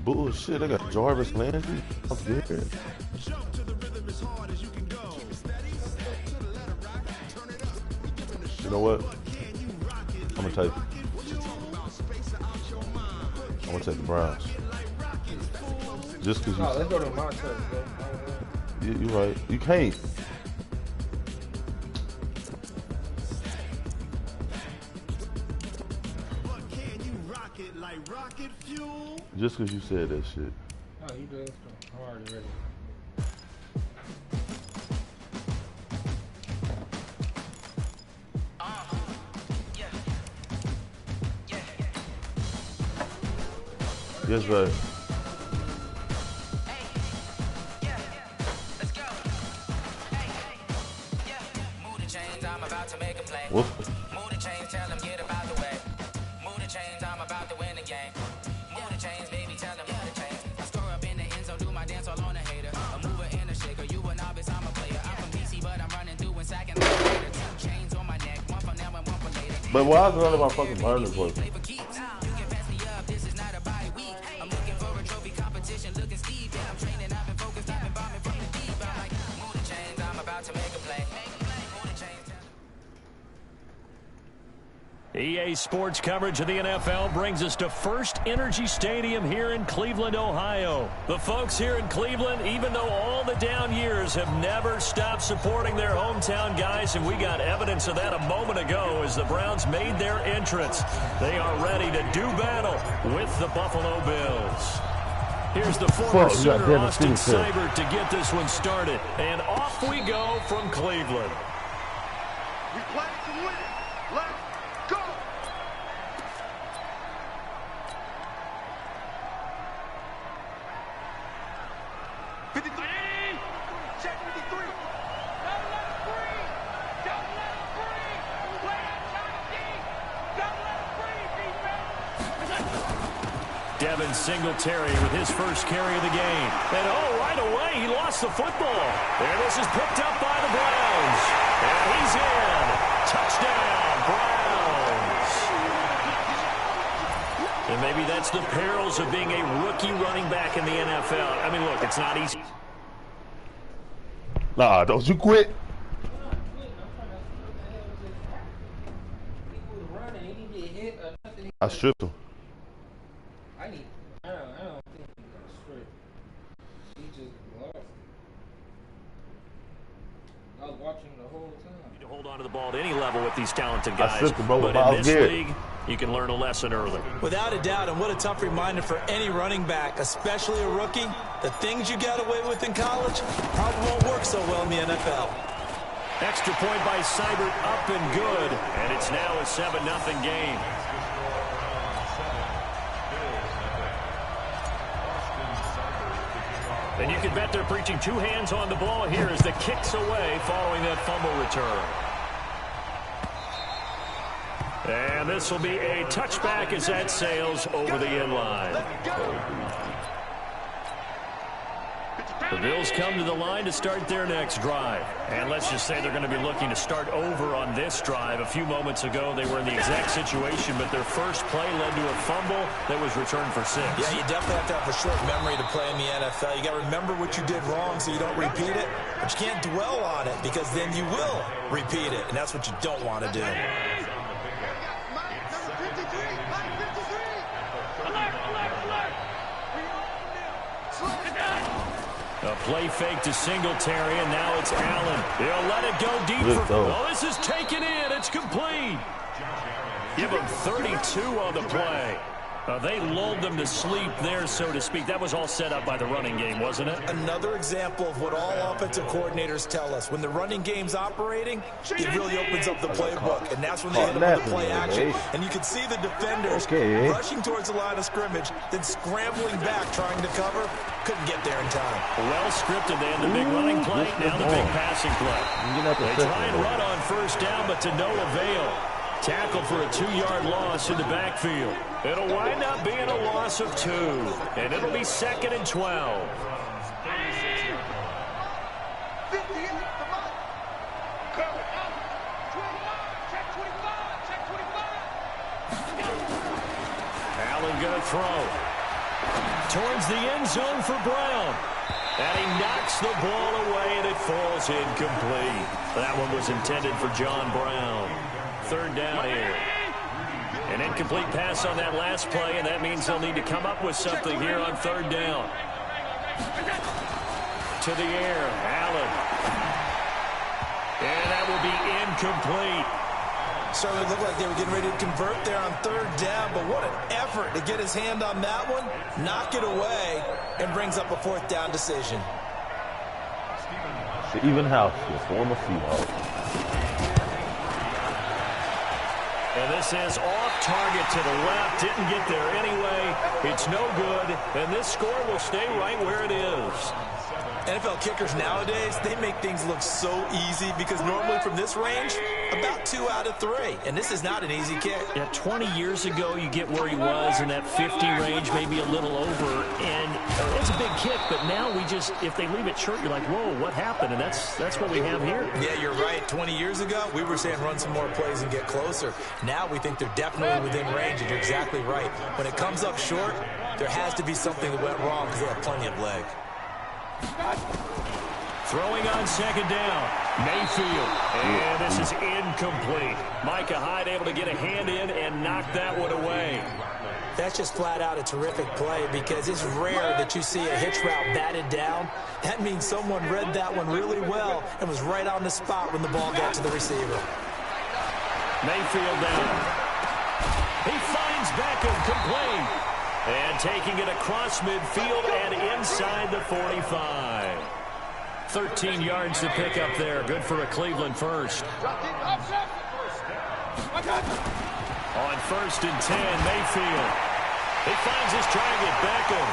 Bullshit, I got Jarvis Landry. I'm scared. You know what? I'm gonna take the Browns. Just because you. Let's go to my turn, bro. You're right. You can't. Just because you said that shit. Oh, you do. I'm already ready. Yes, sir. What? Move the chains, tell them get about the way. Move the chains, I'm about to win the game. Move the chains, baby, tell them move the chains. I score up in the end zone, do my dance all on a hater. A mover and a shaker, you a novice, I'm a player. I'm from DC, but I'm running through and sacking later. 2 chains on my neck, one for now and one for later. But why is none of my fucking burners working? EA Sports coverage of the NFL brings us to First Energy Stadium here in Cleveland, Ohio. The folks here in Cleveland, even though all the down years, have never stopped supporting their hometown guys, and we got evidence of that a moment ago as the Browns made their entrance. They are ready to do battle with the Buffalo Bills. Here's the former Sooner, Austin Seibert, to get this one started. And off we go from Cleveland. We play to win it. Let's go. Check 53. Don't let him breathe. Don't let him breathe. Play that shot deep. Don't let him breathe, defense. Devin Singletary with his first carry of the game. And right away, he lost the football. And this is picked up by the Browns. And he's in. Touchdown, Browns. And maybe that's the perils of being a rookie running back in the NFL. I mean, look, it's not easy. Nah, don't you quit. I stripped him. I don't think he got straight. He just lost. I was watching the whole time. You need to hold on to the ball at any level with these talented guys. I stripped him, bro, but in this league, you can learn a lesson early. Without a doubt, and what a tough reminder for any running back, especially a rookie. The things you got away with in college probably won't work so well in the NFL. Extra point by Seibert, up and good. And it's now a 7-0 game. And you can bet they're preaching 2 hands on the ball here as the kick's away following that fumble return. And this will be a touchback as that sails over the end line. The Bills come to the line to start their next drive. And let's just say they're going to be looking to start over on this drive. A few moments ago, they were in the exact situation, but their first play led to a fumble that was returned for 6. Yeah, you definitely have to have a short memory to play in the NFL. You got to remember what you did wrong so you don't repeat it, but you can't dwell on it because then you will repeat it, and that's what you don't want to do. A play fake to Singletary, and now it's Allen. They'll let it go deep. Oh, this is taken in. It's complete. Give him 32 on the play. They lulled them to sleep there, so to speak. That was all set up by the running game, wasn't it? Another example of what all offensive coordinators tell us. When the running game's operating, it really opens up the playbook, and that's when they hit them with the play action. And you can see the defenders rushing towards the line of scrimmage, then scrambling back, trying to cover. Couldn't get there in time. Well scripted. They had the big running play, now the big passing play. They try and run on first down, but to no avail. Tackled for a 2-yard loss in the backfield. It'll wind up being a loss of 2, and it'll be 2nd and 12. Allen going to throw. Towards the end zone for Brown. And he knocks the ball away, and it falls incomplete. That one was intended for John Brown. 3rd down here. An incomplete pass on that last play, and that means they'll need to come up with something here on 3rd down. To the air, Allen. And that will be incomplete. Certainly looked like they were getting ready to convert there on 3rd down, but what an effort to get his hand on that one, knock it away, and brings up a 4th down decision. Steven House, the former Seahawks. And this is off target to the left. Didn't get there anyway. It's no good. And this score will stay right where it is. NFL kickers nowadays, they make things look so easy because normally from this range, about 2 out of 3. And this is not an easy kick. Yeah, 20 years ago, you get where he was in that 50 range, maybe a little over. And it's a big kick, but now we just, if they leave it short, you're like, whoa, what happened? And that's what we have here. Yeah, you're right. 20 years ago, we were saying run some more plays and get closer. Now we think they're definitely within range, and you're exactly right. When it comes up short, there has to be something that went wrong because they have plenty of leg. Throwing on 2nd down, Mayfield, and this is incomplete. Micah Hyde able to get a hand in and knock that one away. That's just flat out a terrific play because it's rare that you see a hitch route batted down. That means someone read that one really well and was right on the spot when the ball got to the receiver. Mayfield down. He finds Beckham complete. And taking it across midfield and inside the 45. 13 yards to pick up there. Good for a Cleveland first. On 1st and 10, Mayfield. He finds his target, Beckham.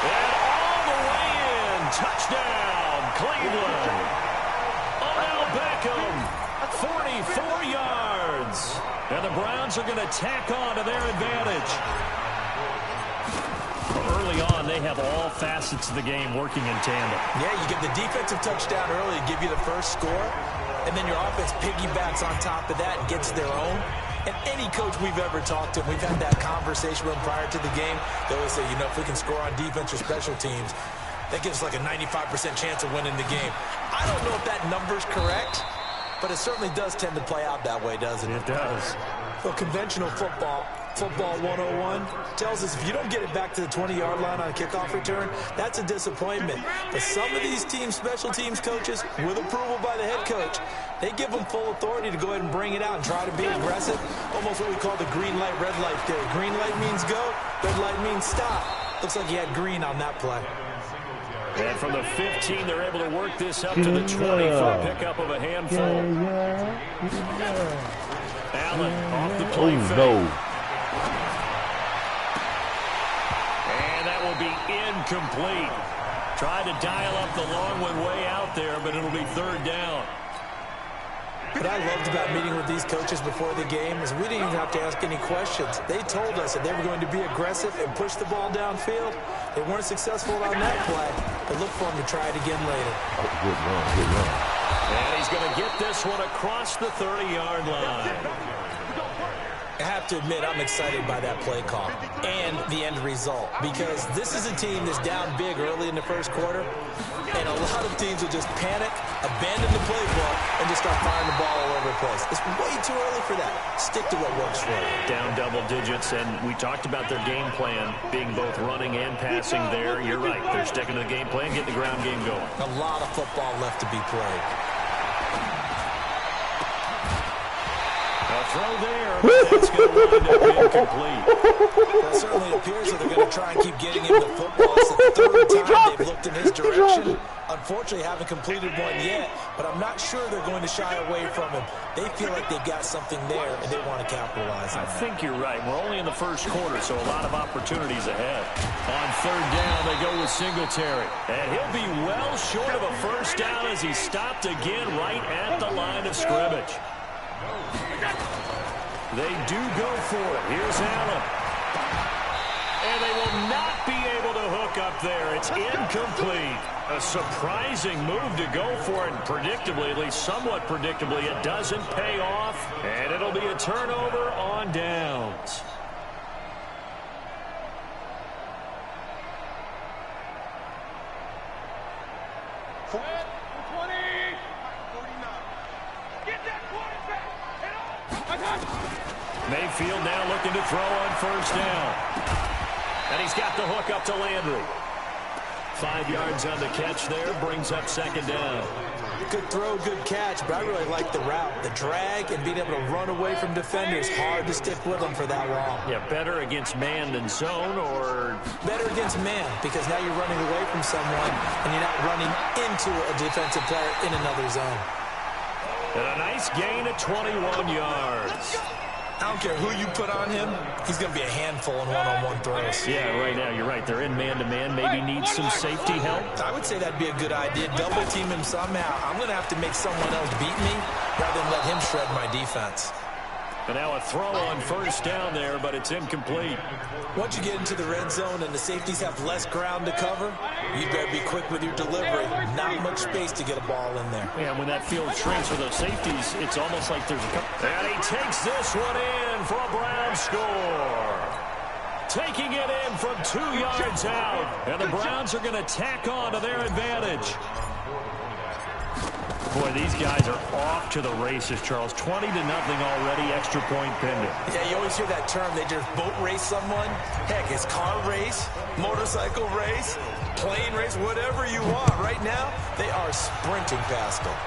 And all the way in. Touchdown, Cleveland. Odell Beckham, 44 yards. And the Browns are going to tack on to their advantage. Early on, they have all facets of the game working in tandem. Yeah, you get the defensive touchdown early to give you the first score, and then your offense piggybacks on top of that and gets their own. And any coach we've ever talked to, we've had that conversation with them prior to the game. They always say, you know, if we can score on defense or special teams, that gives us like a 95% chance of winning the game. I don't know if that number's correct, but it certainly does tend to play out that way, doesn't it? It does. Well, conventional football 101 tells us if you don't get it back to the 20-yard line on a kickoff return, that's a disappointment. But some of these teams, special teams coaches, with approval by the head coach, they give them full authority to go ahead and bring it out and try to be aggressive. Almost what we call the green light, red light theory. Green light means go, red light means stop. Looks like he had green on that play. And from the 15, they're able to work this up to the 20 for a pickup of a handful. Allen off the play fake. No. And that will be incomplete. Tried to dial up the long one way out there, but it'll be 3rd down. What I loved about meeting with these coaches before the game is we didn't even have to ask any questions. They told us that they were going to be aggressive and push the ball downfield. They weren't successful on that play, but look for them to try it again later. Oh, good run. And he's going to get this one across the 30-yard line. I have to admit, I'm excited by that play call and the end result because this is a team that's down big early in the first quarter, and a lot of teams will just panic, abandon the playbook, and just start firing the ball all over the place. It's way too early for that. Stick to what works for you. Down double digits, and we talked about their game plan being both running and passing there. You're right. They're sticking to the game plan, getting the ground game going. A lot of football left to be played. throw there, but that's going to wind up incomplete. Well, it certainly appears that they're going to try and keep getting him the football. It's the third time they've looked in his direction. Unfortunately, haven't completed one yet, but I'm not sure they're going to shy away from him. They feel like they've got something there, and they want to capitalize on it. I think you're right. We're only in the first quarter, so a lot of opportunities ahead. On third down, they go with Singletary. And he'll be well short of a first down as he stopped again right at the line of scrimmage. They do go for it. Here's Allen. And they will not be able to hook up there. It's incomplete. A surprising move to go for it. And predictably, at least somewhat predictably, it doesn't pay off. And it'll be a turnover on downs. Mayfield now looking to throw on first down. And he's got the hook up to Landry. 5 yards on the catch there, brings up second down. Good throw, good catch, but I really like the route. The drag and being able to run away from defenders, hard to stick with them for that long. Yeah, better against man than zone, or? Better against man, because now you're running away from someone and you're not running into a defensive player in another zone. And a nice gain of 21 yards. I don't care who you put on him, he's going to be a handful in one-on-one throws. Yeah, right now, you're right. They're in man-to-man. Maybe need some safety help. I would say that'd be a good idea. Double team him somehow. I'm going to have to make someone else beat me rather than let him shred my defense. And now a throw on first down there, but it's incomplete. Once you get into the red zone and the safeties have less ground to cover, you better be quick with your delivery. Not much space to get a ball in there. Yeah, when that field shrinks for those safeties, it's almost like there's a couple. And he takes this one in for a Browns score. Taking it in from 2 yards out. And the Browns are going to tack on to their advantage. Boy, these guys are off to the races, Charles. 20-0 already, extra point pending. Yeah, you always hear that term. They just boat race someone. Heck, it's car race, motorcycle race, plane race, whatever you want. Right now, they are sprinting past them.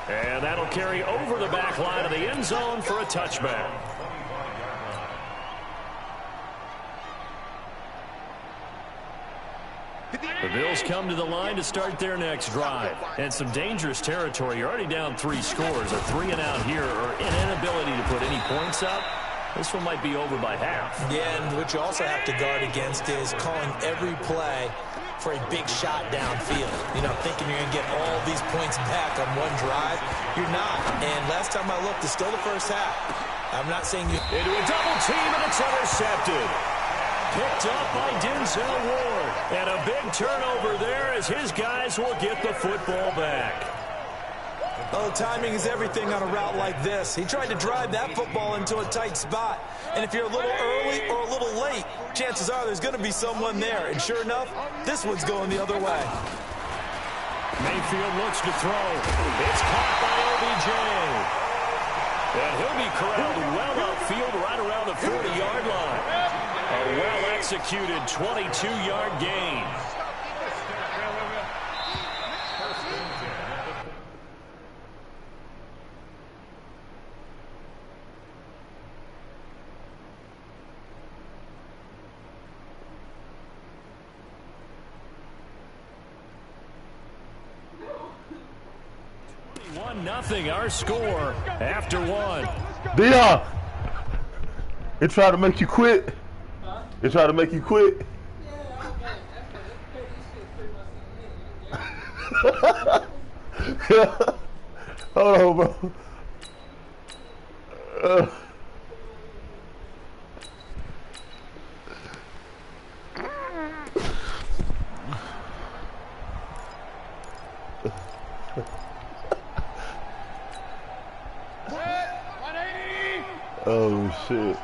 And that'll carry over the back line of the end zone for a touchback. The Bills come to the line to start their next drive. And some dangerous territory. You're already down 3 scores. A 3 and out here, or an inability to put any points up. This one might be over by half. Yeah, and what you also have to guard against is calling every play for a big shot downfield. You know, thinking you're going to get all these points back on one drive. You're not. And last time I looked, it's still the first half. I'm not saying you... Into a double team, and it's intercepted. Picked up by Denzel Ward. And a big turnover there as his guys will get the football back. Oh, timing is everything on a route like this. He tried to drive that football into a tight spot. And if you're a little early or a little late, chances are there's going to be someone there. And sure enough, this one's going the other way. Mayfield looks to throw. It's caught by OBJ. And he'll be corralled well upfield right around the 40-yard line. A well-executed 22-yard gain. Nothing, our score after 1. Dion, it tried to make you quit. It tried to make you quit. Hold on, bro. Oh, shit.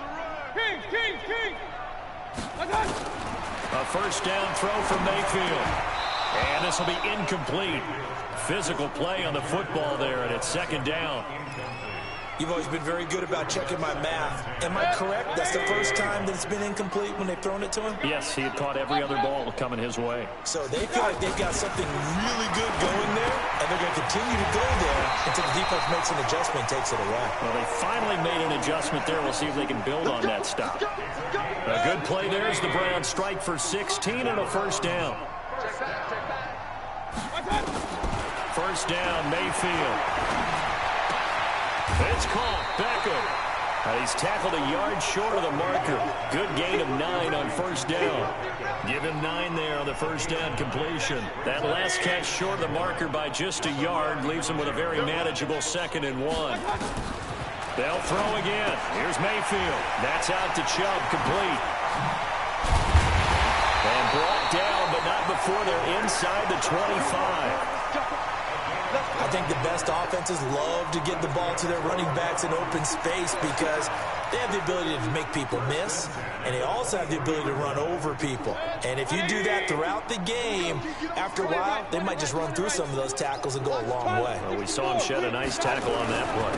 A first down throw from Mayfield. And this will be incomplete. Physical play on the football there, and it's second down. You've always been very good about checking my math. Am I correct? That's the first time that it's been incomplete when they've thrown it to him? Yes, he had caught every other ball coming his way. So they feel like they've got something really good going there, and they're going to continue to go there until the defense makes an adjustment and takes it away. Well, they finally made an adjustment there. We'll see if they can build on that stop. A good play there as the Browns strike for 16 and a first down. First down, Mayfield. It's caught. Beckham. He's tackled a yard short of the marker. Good gain of 9 on first down. Give him 9 there on the first down completion. That last catch short of the marker by just a yard leaves him with a very manageable 2nd and 1. They'll throw again. Here's Mayfield. That's out to Chubb, complete. And brought down, but not before they're inside the 25. I think the best offenses love to get the ball to their running backs in open space because they have the ability to make people miss, and they also have the ability to run over people. And if you do that throughout the game, after a while, they might just run through some of those tackles and go a long way. Well, we saw him shed a nice tackle on that play.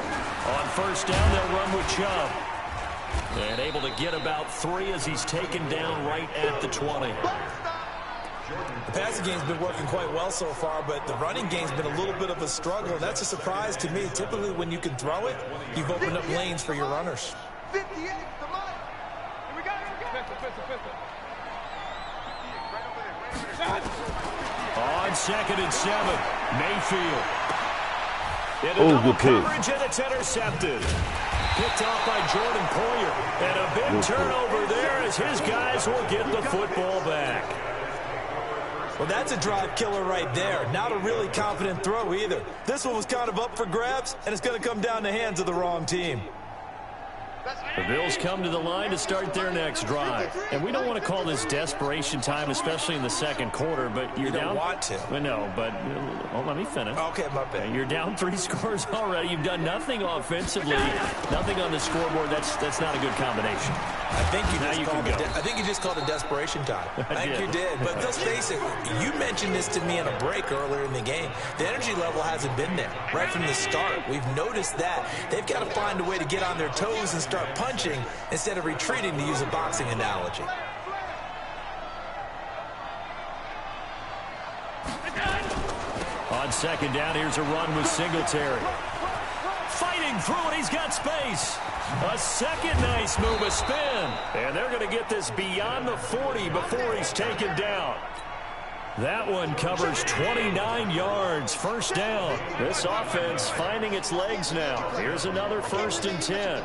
On first down, they'll run with Chubb. And able to get about 3 as he's taken down right at the 20. The passing game's been working quite well so far, but the running game's been a little bit of a struggle. That's a surprise to me. Typically, when you can throw it, you've opened up lanes for your runners. 58, the line. Here we go, On 2nd and 7, Mayfield. Good pitch. Coverage, and it's intercepted. Picked off by Jordan Poyer. And a big turnover there as his guys will get the football back. Well, that's a drive killer right there. Not a really confident throw either. This one was kind of up for grabs, and it's going to come down the hands of the wrong team. The Bills come to the line to start their next drive. And we don't want to call this desperation time, especially in the second quarter, but you're down. You don't want to. Well, no, but let me finish. Okay, my bad. You're down 3 scores already. You've done nothing offensively, nothing on the scoreboard. That's not a good combination. I think you just called it desperation time. I think you did. But let's face it, you mentioned this to me in a break earlier in the game. The energy level hasn't been there right from the start. We've noticed that. They've got to find a way to get on their toes and start punching instead of retreating, to use a boxing analogy. On 2nd down, here's a run with Singletary. Fighting through it, he's got space. A second nice move, a spin. And they're going to get this beyond the 40 before he's taken down. That one covers 29 yards. First down. This offense finding its legs now. Here's another 1st and 10.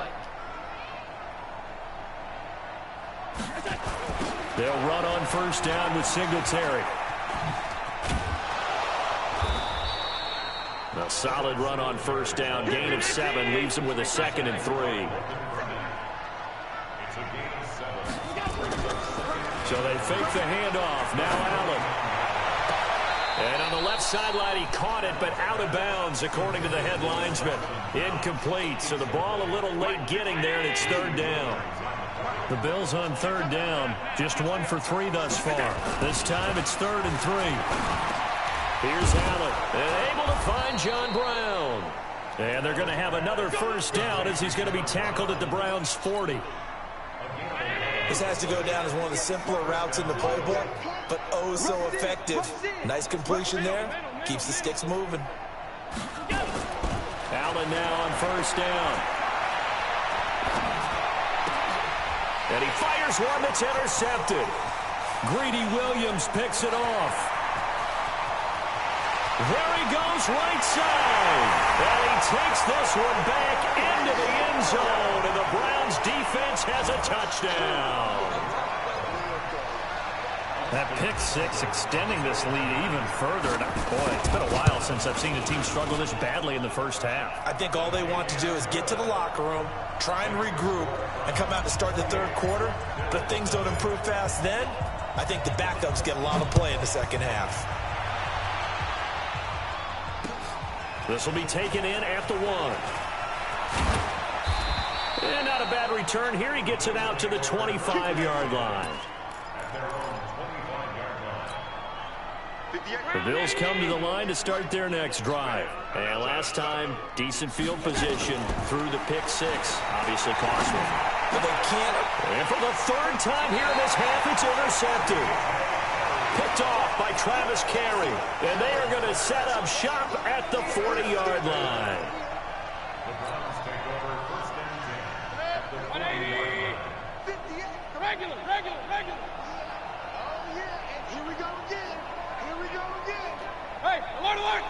They'll run on first down with Singletary. A solid run on first down. Gain of 7 leaves him with a 2nd and 3. So they fake the handoff. Now Allen. And on the left sideline, he caught it, but out of bounds, according to the head linesman. Incomplete. So the ball a little late getting there, and it's 3rd down. The Bills on 3rd down. Just 1 for 3 thus far. This time it's 3rd and 3. Here's Allen, and able to find John Brown. And they're going to have another first down as he's going to be tackled at the Browns' 40. This has to go down as one of the simpler routes in the playbook, but oh so effective. Nice completion there. Keeps the sticks moving. Allen now on first down. And he fires one that's intercepted. Greedy Williams picks it off. There he goes right side. And he takes this one back into the end zone. And the Browns defense has a touchdown. That pick 6 extending this lead even further. Now, boy, it's been a while since I've seen a team struggle this badly in the first half. I think all they want to do is get to the locker room, try and regroup, and come out to start the 3rd quarter. But if things don't improve fast then, I think the backups get a lot of play in the second half. This will be taken in at the 1. And not a bad return here. He gets it out to the 25-yard line. The Bills come to the line to start their next drive. And last time, decent field position through the pick six. Obviously cost them. But they can't. And for the third time here in this half, it's intercepted. Picked off by Travis Carey. And they are going to set up shop at the 40-yard line. 180. 58. Regular. Oh, yeah. And here we go again. Hey, alert.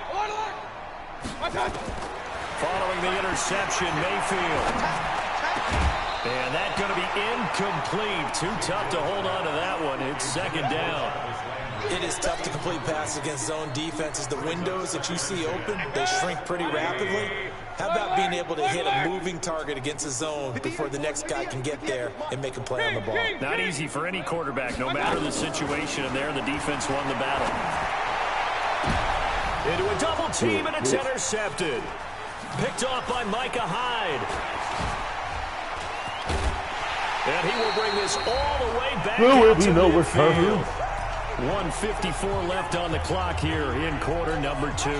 Following the interception, Mayfield. And that's going to be incomplete. Too tough to hold on to that one. It's second down. It is tough to complete passes against zone defenses. The windows that you see open, they shrink pretty rapidly. How about being able to hit a moving target against a zone before the next guy can get there and make a play on the ball? Not easy for any quarterback, no matter the situation. And there, the defense won the battle. Into a double team, and it's intercepted. Picked off by Micah Hyde. And he will bring this all the way back out to midfield. 1:54 left on the clock here in quarter number 2.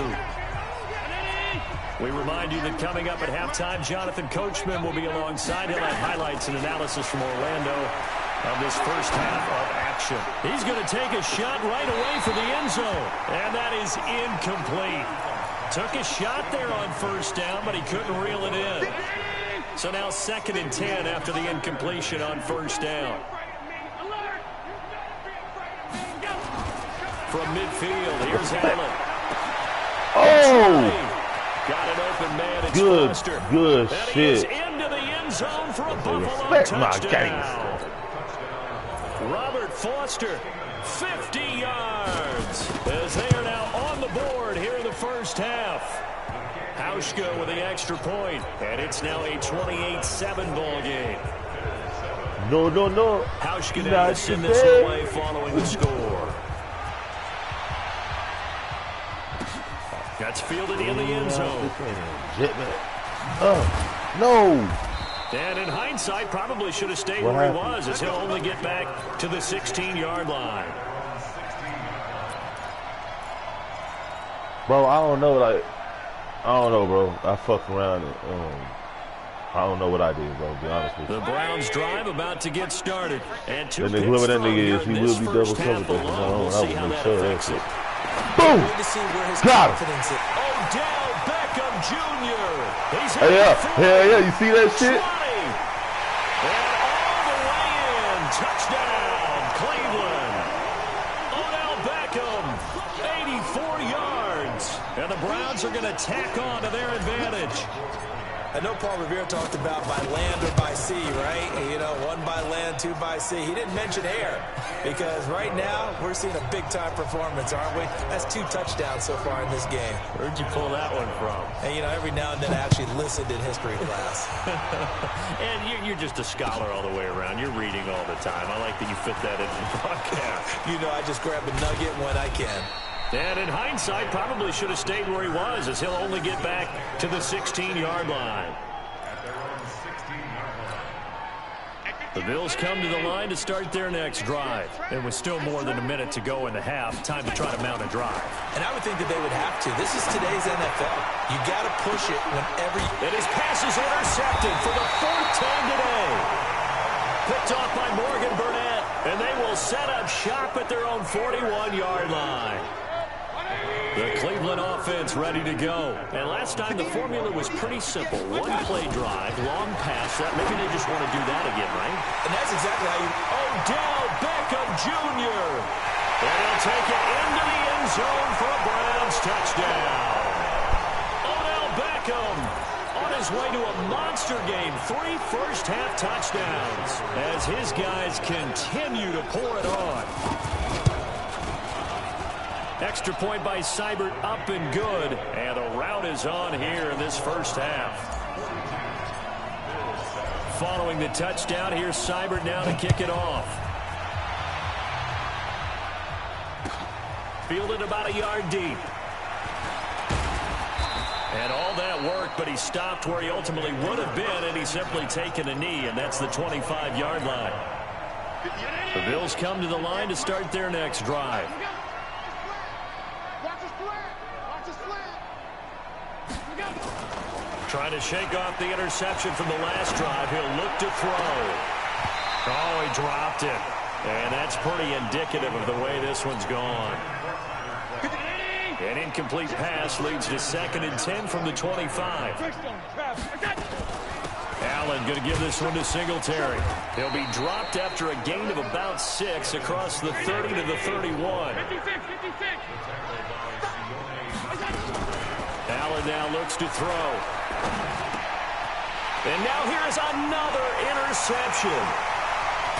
We remind you that coming up at halftime, Jonathan Coachman will be alongside. He'll have highlights and analysis from Orlando of this first half of action. He's going to take a shot right away for the end zone. And that is incomplete. Took a shot there on first down, but he couldn't reel it in. So now 2nd and 10 after the incompletion on first down. From midfield, here's Allen. Oh! Got an open man. It's Good Foster. shit. And he is into the end zone for a Buffalo touchdown. Robert Foster, 50 yards, as they are now on the board here in the first half. Hauschka with the extra point, and it's now a 28-7 ball game. No. Hauschka now to send this away following the score. That's fielded in the end zone. No. And in hindsight, probably should have stayed where he was, as he'll only get back to the 16-yard line. Bro, I don't know, bro. I fucked around. I don't know what I did, bro, to be honest with you. The Browns drive about to get started. And two picks whoever that nigga is, he will be double covered. We'll see how that affects it. Boom! Got him! Odell Beckham Jr. He's yeah, you see that shit? 20. And all the way in. Touchdown, Cleveland. Odell Beckham, 84 yards. And the Browns are going to tack on to their advantage. I know Paul Revere talked about by land or by sea, right? You know, 1 by land, 2 by sea. He didn't mention air because right now we're seeing a big-time performance, aren't we? That's 2 touchdowns so far in this game. Where'd you pull that one from? And, you know, every now and then I actually listened in history class. And you're just a scholar all the way around. You're reading all the time. I like that you fit that into the broadcast. You know, I just grab a nugget when I can. And in hindsight, probably should have stayed where he was, as he'll only get back to the 16-yard line. The Bills come to the line to start their next drive. And with still more than a minute to go in the half, time to try to mount a drive. And I would think that they would have to. This is today's NFL. You got to push it whenever you... And his pass is intercepted for the 4th time today. Picked off by Morgan Burnett. And they will set up shop at their own 41-yard line. The Cleveland offense ready to go. And last time the formula was pretty simple. 1-play drive, long pass. Maybe they just want to do that again, right? And that's exactly how you... Odell Beckham Jr. And he'll take it into the end zone for a Browns touchdown. Odell Beckham on his way to a monster game. 3 first-half touchdowns as his guys continue to pour it on. Extra point by Seibert, up and good. And the rout is on here in this first half. Following the touchdown, here's Seibert now to kick it off. Fielded about a yard deep. And all that work, but he stopped where he ultimately would have been, and he's simply taken a knee, and that's the 25-yard line. The Bills come to the line to start their next drive. Trying to shake off the interception from the last drive. He'll look to throw. Oh, he dropped it. And that's pretty indicative of the way this one's gone. An incomplete pass leads to 2nd and 10 from the 25. Allen going to give this one to Singletary. He'll be dropped after a gain of about 6 across the 30 to the 31. Allen now looks to throw. And now here's another interception.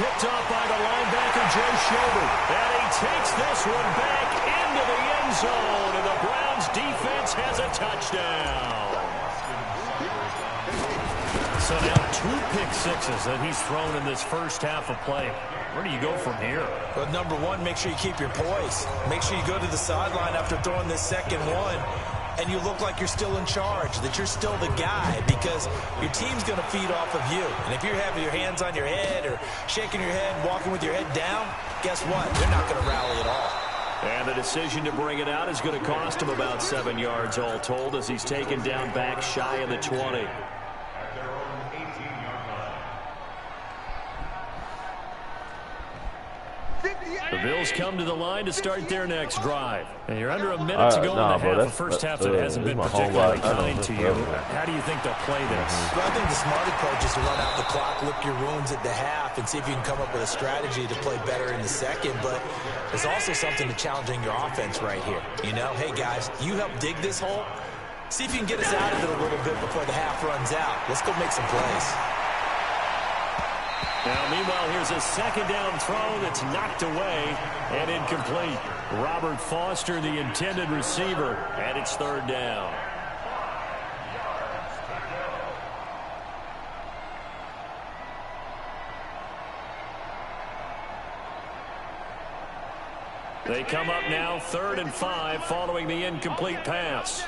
Picked off by the linebacker, Joe Schobert. And he takes this one back into the end zone. And the Browns defense has a touchdown. So now 2 pick sixes that he's thrown in this first half of play. Where do you go from here? Well, number one, make sure you keep your poise. Make sure you go to the sideline after throwing this second one, and you look like you're still in charge, that you're still the guy, because your team's going to feed off of you. And if you're having your hands on your head or shaking your head and walking with your head down, guess what? They're not going to rally at all. And the decision to bring it out is going to cost him about 7 yards all told as he's taken down back shy of the 20. The Bills come to the line to start their next drive. And you're under a minute to go in the half. The first half that hasn't been particularly kind to you. How do you think they'll play this? Well, I think the smart approach is to run out the clock, lick your wounds at the half, and see if you can come up with a strategy to play better in the second. But there's also something to challenging your offense right here. You know, hey, guys, you help dig this hole. See if you can get us out of it a little bit before the half runs out. Let's go make some plays. Now, meanwhile, here's a second down throw that's knocked away and incomplete. Robert Foster, the intended receiver, and it's 3rd down. They come up now 3rd and 5 following the incomplete pass.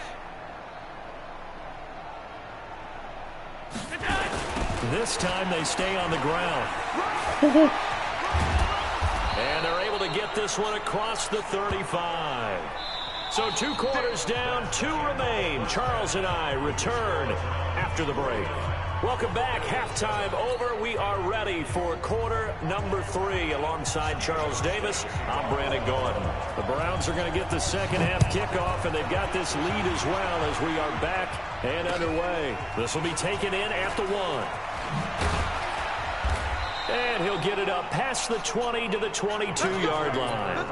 This time they stay on the ground. And they're able to get this one across the 35. So 2 quarters down, 2 remain. Charles and I return after the break. Welcome back. Halftime over. We are ready for quarter number 3. Alongside Charles Davis, I'm Brandon Gordon. The Browns are going to get the second half kickoff, and they've got this lead as well as we are back and underway. This will be taken in at the 1. And he'll get it up past the 20 to the 22-yard line.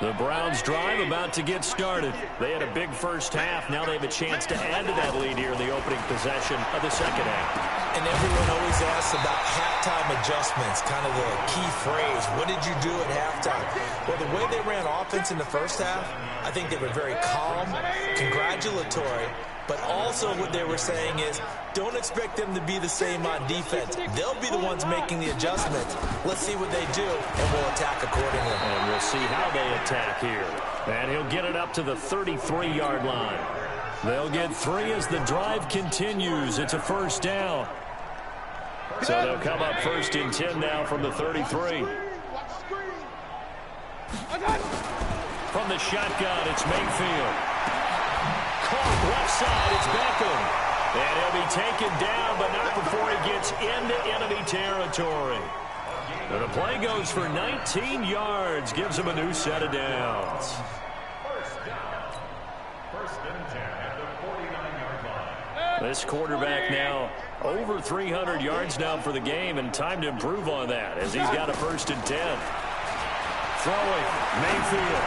The Browns drive about to get started. They had a big first half. Now they have a chance to add to that lead here in the opening possession of the second half. And everyone always asks about halftime adjustments, kind of the key phrase. What did you do at halftime? Well, the way they ran offense in the first half, I think they were very calm, congratulatory, but also what they were saying is don't expect them to be the same on defense. They'll be the ones making the adjustments. Let's see what they do, and we'll attack accordingly. And we'll see how they attack here. And he'll get it up to the 33-yard line. They'll get 3 as the drive continues. It's a first down. So they'll come up 1st and 10 now from the 33. From the shotgun, it's Mayfield. Caught left side, it's Beckham. And he'll be taken down, but not before he gets into enemy territory. And the play goes for 19 yards, gives him a new set of downs. This quarterback now over 300 yards now for the game, and time to improve on that as he's got a 1st and 10. Throwing, Mayfield.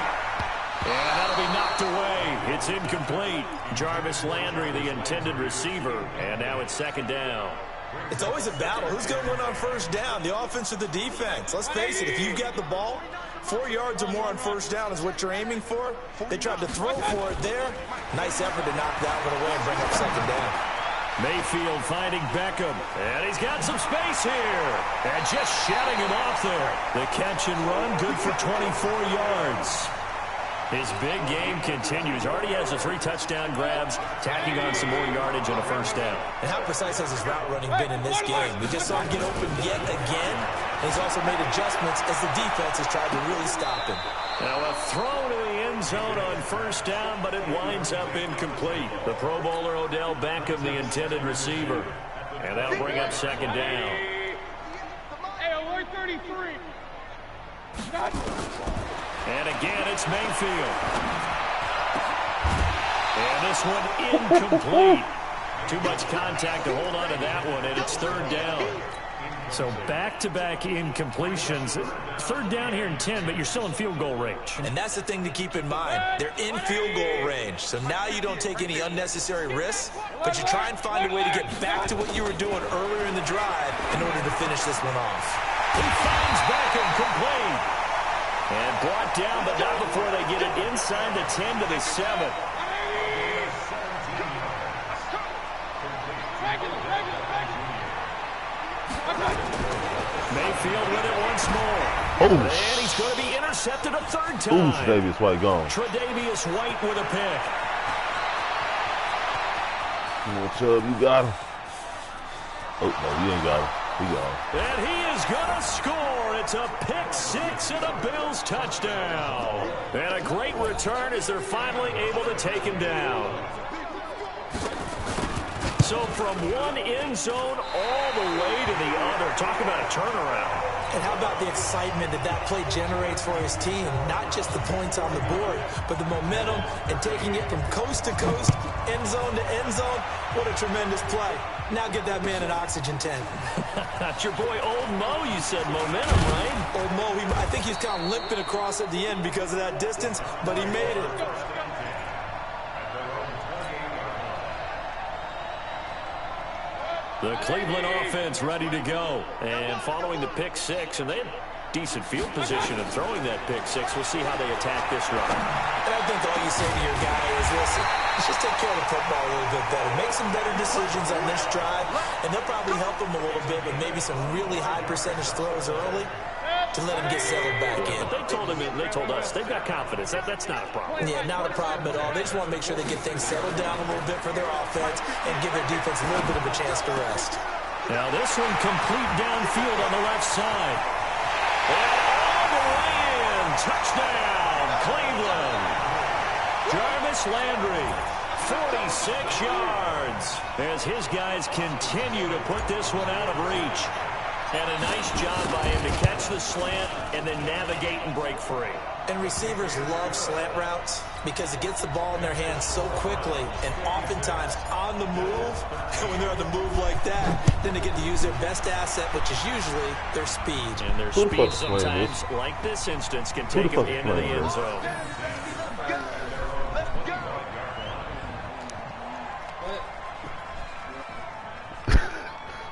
And that'll be knocked away. It's incomplete. Jarvis Landry, the intended receiver, and now it's 2nd down. It's always a battle. Who's going to win on 1st down, the offense or the defense? Let's face it, if you've got the ball, 4 yards or more on 1st down is what you're aiming for. They tried to throw for it there. Nice effort to knock that one away and bring up 2nd down. Mayfield finding Beckham, and he's got some space here. And just shutting him off there. The catch and run, good for 24 yards. His big game continues. Already has the 3 touchdown grabs, tacking on some more yardage on a 1st down. And how precise has his route running been in this game? We just saw him get open yet again. And he's also made adjustments as the defense has tried to really stop him. Now a throw to the end zone on first down, but it winds up incomplete. The Pro Bowler Odell Beckham, the intended receiver. And that'll bring up second down. Hey, alert 33. And again, it's Mayfield. And this one incomplete. Too much contact to hold on to that one, and it's third down. So back-to-back incompletions. Third down here in 10, but you're still in field goal range. And that's the thing to keep in mind. They're in field goal range. So now you don't take any unnecessary risks, but you try and find a way to get back to what you were doing earlier in the drive in order to finish this one off. He finds Beckham complete. And brought down, but not before they get it inside the 10 to the 7. Mayfield with it once more. Oh, and he's going to be intercepted a third time. Ooh, Tre'Davious White gone. Tre'Davious White with a pick. Come on, Chubb, you got him. Oh, no, you ain't got him. He gone. And he is going to score. It's a pick six and a Bills touchdown. And a great return as they're finally able to take him down. So from one end zone all the way to the other. Talk about a turnaround. And how about the excitement that that play generates for his team? Not just the points on the board, but the momentum and taking it from coast to coast, end zone to end zone. What a tremendous play. Now get that man an oxygen tank. That's your boy Old Mo, you said momentum, right? Old Mo, I think he's kind of limping across at the end because of that distance, but he made it. The Cleveland offense ready to go. And following the pick six, and they had decent field position in throwing that pick six. We'll see how they attack this run. And I think all you say to your guy is, listen, let's just take care of the football a little bit better. Make some better decisions on this drive, and they'll probably help him a little bit with maybe some really high percentage throws early to let him get settled back in. But they told us they've got confidence. That's not a problem. Yeah, not a problem at all. They just want to make sure they get things settled down a little bit for their offense and give their defense a little bit of a chance to rest. Now this one complete downfield on the left side. And all the way in. Touchdown, Cleveland. Jarvis Landry, 46 yards. As his guys continue to put this one out of reach. And a nice job by him to catch the slant and then navigate and break free. And receivers love slant routes because it gets the ball in their hands so quickly and oftentimes on the move. And when they're on the move like that, then they get to use their best asset, which is usually their speed. And their speed sometimes, like this instance, can take them into the end zone.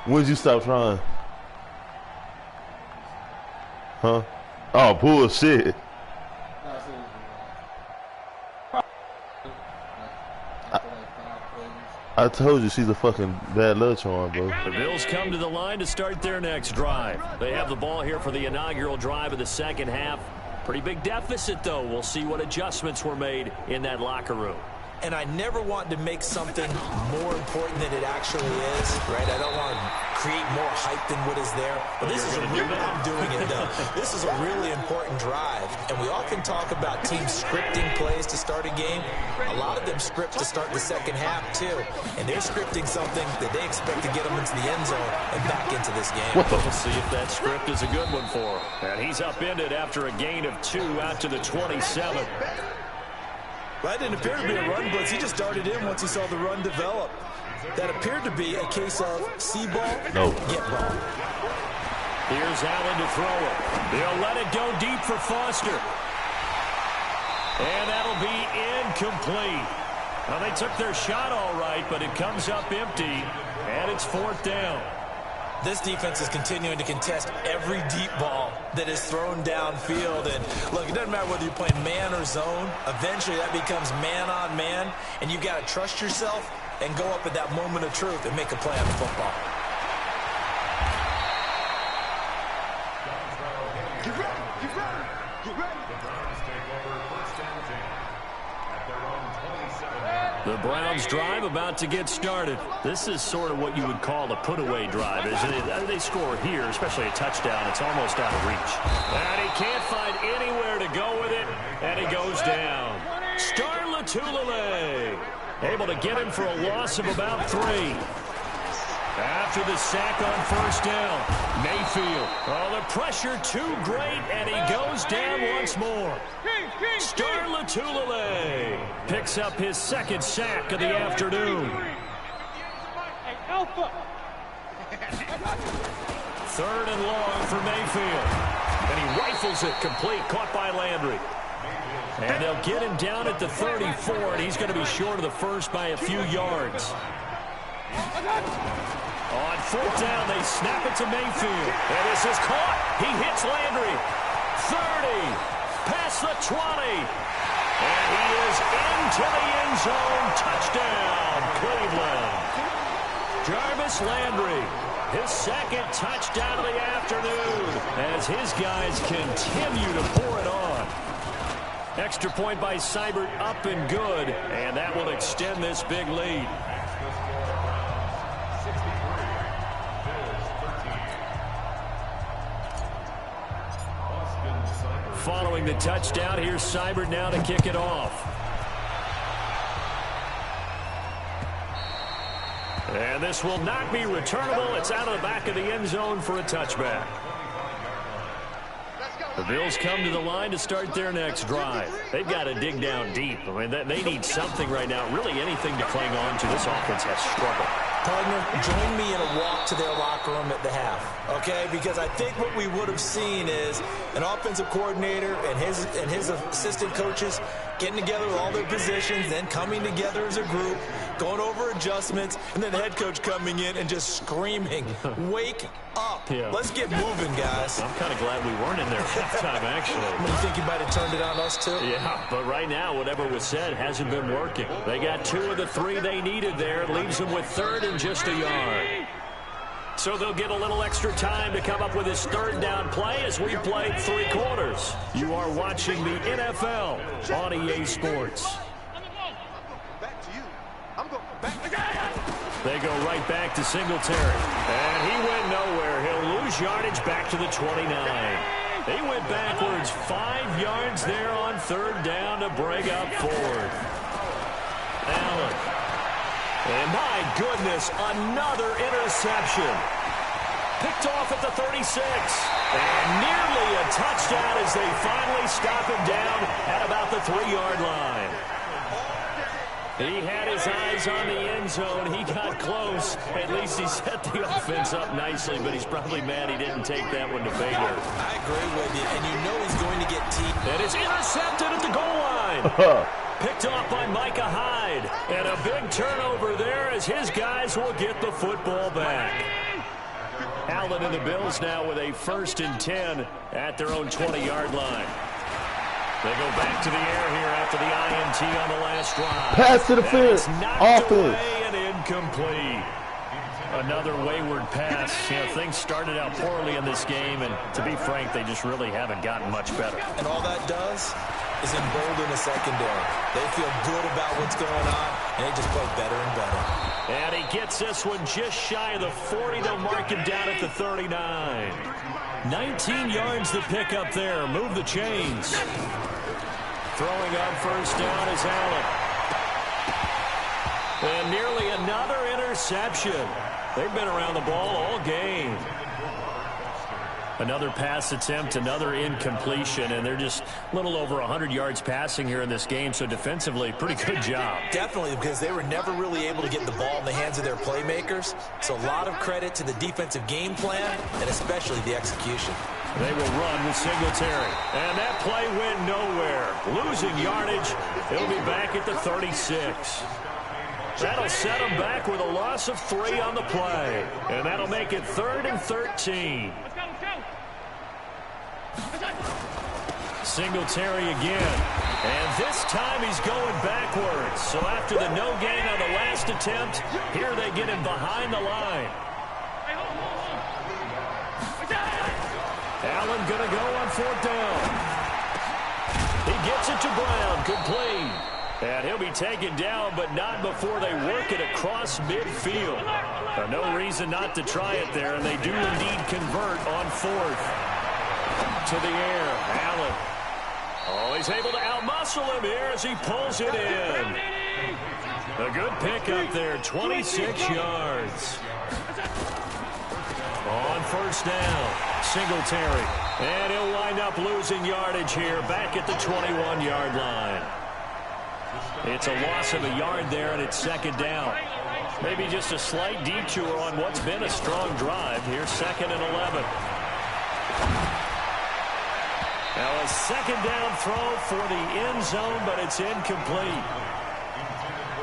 When'd you stop trying? Huh? Oh, bullshit. I told you she's a fucking bad luck charm, bro. The Bills come to the line to start their next drive. They have the ball here for the inaugural drive of the second half. Pretty big deficit, though. We'll see what adjustments were made in that locker room. And I never want to make something more important than it actually is, right? I don't want to create more hype than what is there. But this is a really, I'm doing it though. This is a really important drive. And we often talk about teams scripting plays to start a game. A lot of them script to start the second half too. And they're scripting something that they expect to get them into the end zone and back into this game. We'll see if that script is a good one for him. And he's upended after a gain of 2 out to the 27. That didn't appear to be a run blitz. He just darted in once he saw the run develop. That appeared to be a case of see ball, get ball. Here's Allen to throw it. They'll let it go deep for Foster. And that'll be incomplete. Well, they took their shot all right, but it comes up empty, and it's fourth down. This defense is continuing to contest every deep ball that is thrown downfield. And look, it doesn't matter whether you're playing man or zone. Eventually, that becomes man on man. And you've got to trust yourself and go up at that moment of truth and make a play on the football. Get ready, get ready, get ready. The Browns drive about to get started. This is sort of what you would call a put-away drive. They score here, especially a touchdown. It's almost out of reach. And he can't find anywhere to go with it, and he goes down. Star Lotulelei able to get him for a loss of about 3. After the sack on first down, Mayfield. Oh, the pressure too great, and he goes down once more. Star Lotulelei picks up his second sack of the afternoon. Third and long for Mayfield. And he rifles it complete, caught by Landry. And they'll get him down at the 34, and he's going to be short of the first by a few yards. On fourth down, they snap it to Mayfield. And this is caught. He hits Landry. 30. Past the 20. And he is into the end zone. Touchdown, Cleveland. Jarvis Landry, his second touchdown of the afternoon as his guys continue to pour it on. Extra point by Seibert, up and good. And that will extend this big lead. Following the touchdown, here's Seibert now to kick it off. And this will not be returnable. It's out of the back of the end zone for a touchback. The Bills come to the line to start their next drive. They've got to dig down deep. I mean, they need something right now, really anything to cling on to. This offense has struggled. Partner, join me in a walk to their locker room at the half, okay? Because I think what we would have seen is an offensive coordinator and his assistant coaches getting together with all their positions, then coming together as a group, going over adjustments, and then the head coach coming in and just screaming, wake up. Yeah. Let's get moving, guys. I'm kind of glad we weren't in there halftime, actually. You think you might have turned it on us, too? Yeah, but right now, whatever was said hasn't been working. They got 2 of the 3 they needed there. Leaves them with third and just a yard. So they'll get a little extra time to come up with his third down play as we played 3 quarters. You are watching the NFL on EA Sports. They go right back to Singletary. And he went nowhere. He'll lose yardage back to the 29. They went backwards 5 yards there on third down to bring up fourth. Allen. And my goodness, another interception. Picked off at the 36. And nearly a touchdown as they finally stop him down at about the 3-yard line. He had his eyes on the end zone. He got close. At least he set the offense up nicely, but he's probably mad he didn't take that one to Baker. I agree with you, and you know he's going to get teed. And it's intercepted at the goal line. Picked off by Micah Hyde. And a big turnover there as his guys will get the football back. Allen and the Bills now with a 1st and 10 at their own 20-yard line. They go back to the air here after the INT on the last drive. Pass to the field. Knocked away and incomplete. Another wayward pass. You know, things started out poorly in this game, and to be frank, they just really haven't gotten much better. And all that does is embolden the secondary. They feel good about what's going on, and they just play better and better. And he gets this one just shy of the 40. They'll mark him down at the 39. 19 yards to pick up there. Move the chains. Throwing on first down is Allen. And nearly another interception. They've been around the ball all game. Another pass attempt, another incompletion, and they're just a little over 100 yards passing here in this game, so defensively, pretty good job. Definitely, because they were never really able to get the ball in the hands of their playmakers, so a lot of credit to the defensive game plan, and especially the execution. They will run with Singletary, and that play went nowhere. Losing yardage, it'll be back at the 36. That'll set them back with a loss of 3 on the play, and that'll make it 3rd and 13. Singletary again, and this time he's going backwards. So after the no gain on the last attempt, here they get him behind the line. Allen gonna go on 4th down. He gets it to Brown, complete. And he'll be taken down, but not before they work it across midfield. No reason not to try it there, and they do indeed convert on 4th. To the air, Allen. Oh, he's able to outmuscle him here as he pulls it in. A good pickup there, 26 yards. On 1st down, Singletary. And he'll wind up losing yardage here, back at the 21-yard line. It's a loss of a yard there, and it's 2nd down. Maybe just a slight detour on what's been a strong drive. Here's 2nd and 11. Now a 2nd down throw for the end zone, but it's incomplete.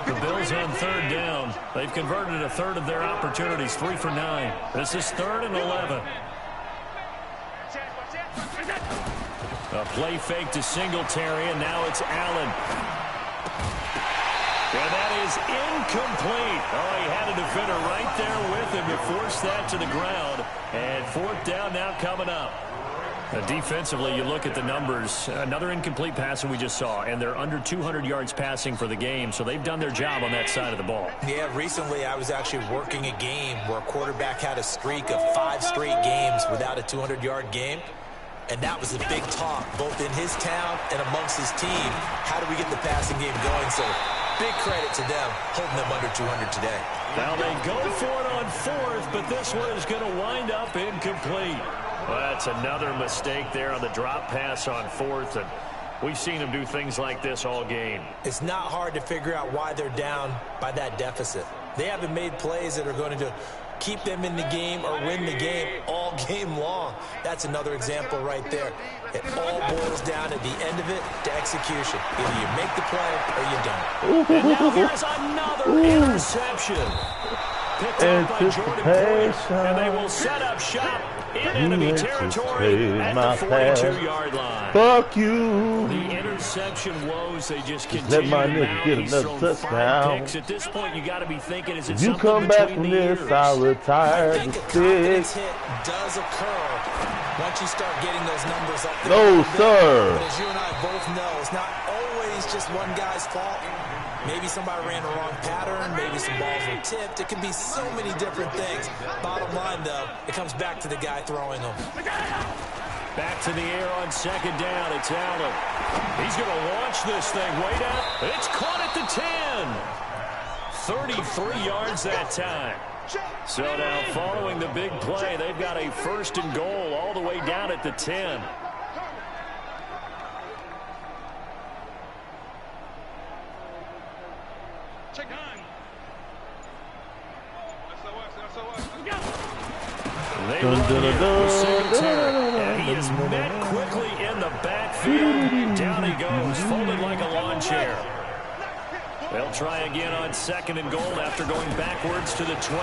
The Bills on 3rd down. They've converted a third of their opportunities, 3 for 9. This is 3rd and 11. A play fake to Singletary, and now it's Allen. And that is incomplete. Oh, he had a defender right there with him to force that to the ground. And 4th down now coming up. Defensively, you look at the numbers. Another incomplete pass that we just saw, and they're under 200 yards passing for the game, so they've done their job on that side of the ball. Yeah, recently I was actually working a game where a quarterback had a streak of 5 straight games without a 200-yard game, and that was a big talk, both in his town and amongst his team. How do we get the passing game going? So big credit to them, holding them under 200 today. Now they go for it on 4th, but this one is going to wind up incomplete. Well, that's another mistake there on the drop pass on 4th, and we've seen them do things like this all game. It's not hard to figure out why they're down by that deficit. They haven't made plays that are going to keep them in the game or win the game all game long. That's another example right there. It all boils down at the end of it to execution. Either you make the play or you don't. And now here's another interception. Picked up by Jordan Poyer, and they will set up shop in enemy territory at the 42-yard line. Fuck you. The interception woes, they just continue let my to nigga get another touchdown. picks. At this point, you got to be thinking, is it If you something come back between from the this, ears? I'll retire I think the a confidence stick. hit does occur once you start getting those numbers up there. No, sir. But as you and I both know, it's not always just one guy's fault. Maybe somebody ran the wrong pattern. Maybe some balls were tipped. It can be so many different things. Bottom line, though, it comes back to the guy throwing them. Back to the air on 2nd down. It's Allen. He's going to launch this thing way down. It's caught at the 10. 33 yards that time. So now following the big play, they've got a 1st and goal all the way down at the 10. They run it with Singletary, and he is met quickly in the backfield. Down he goes, folded like a lawn chair. They'll try again on 2nd and goal after going backwards to the 12.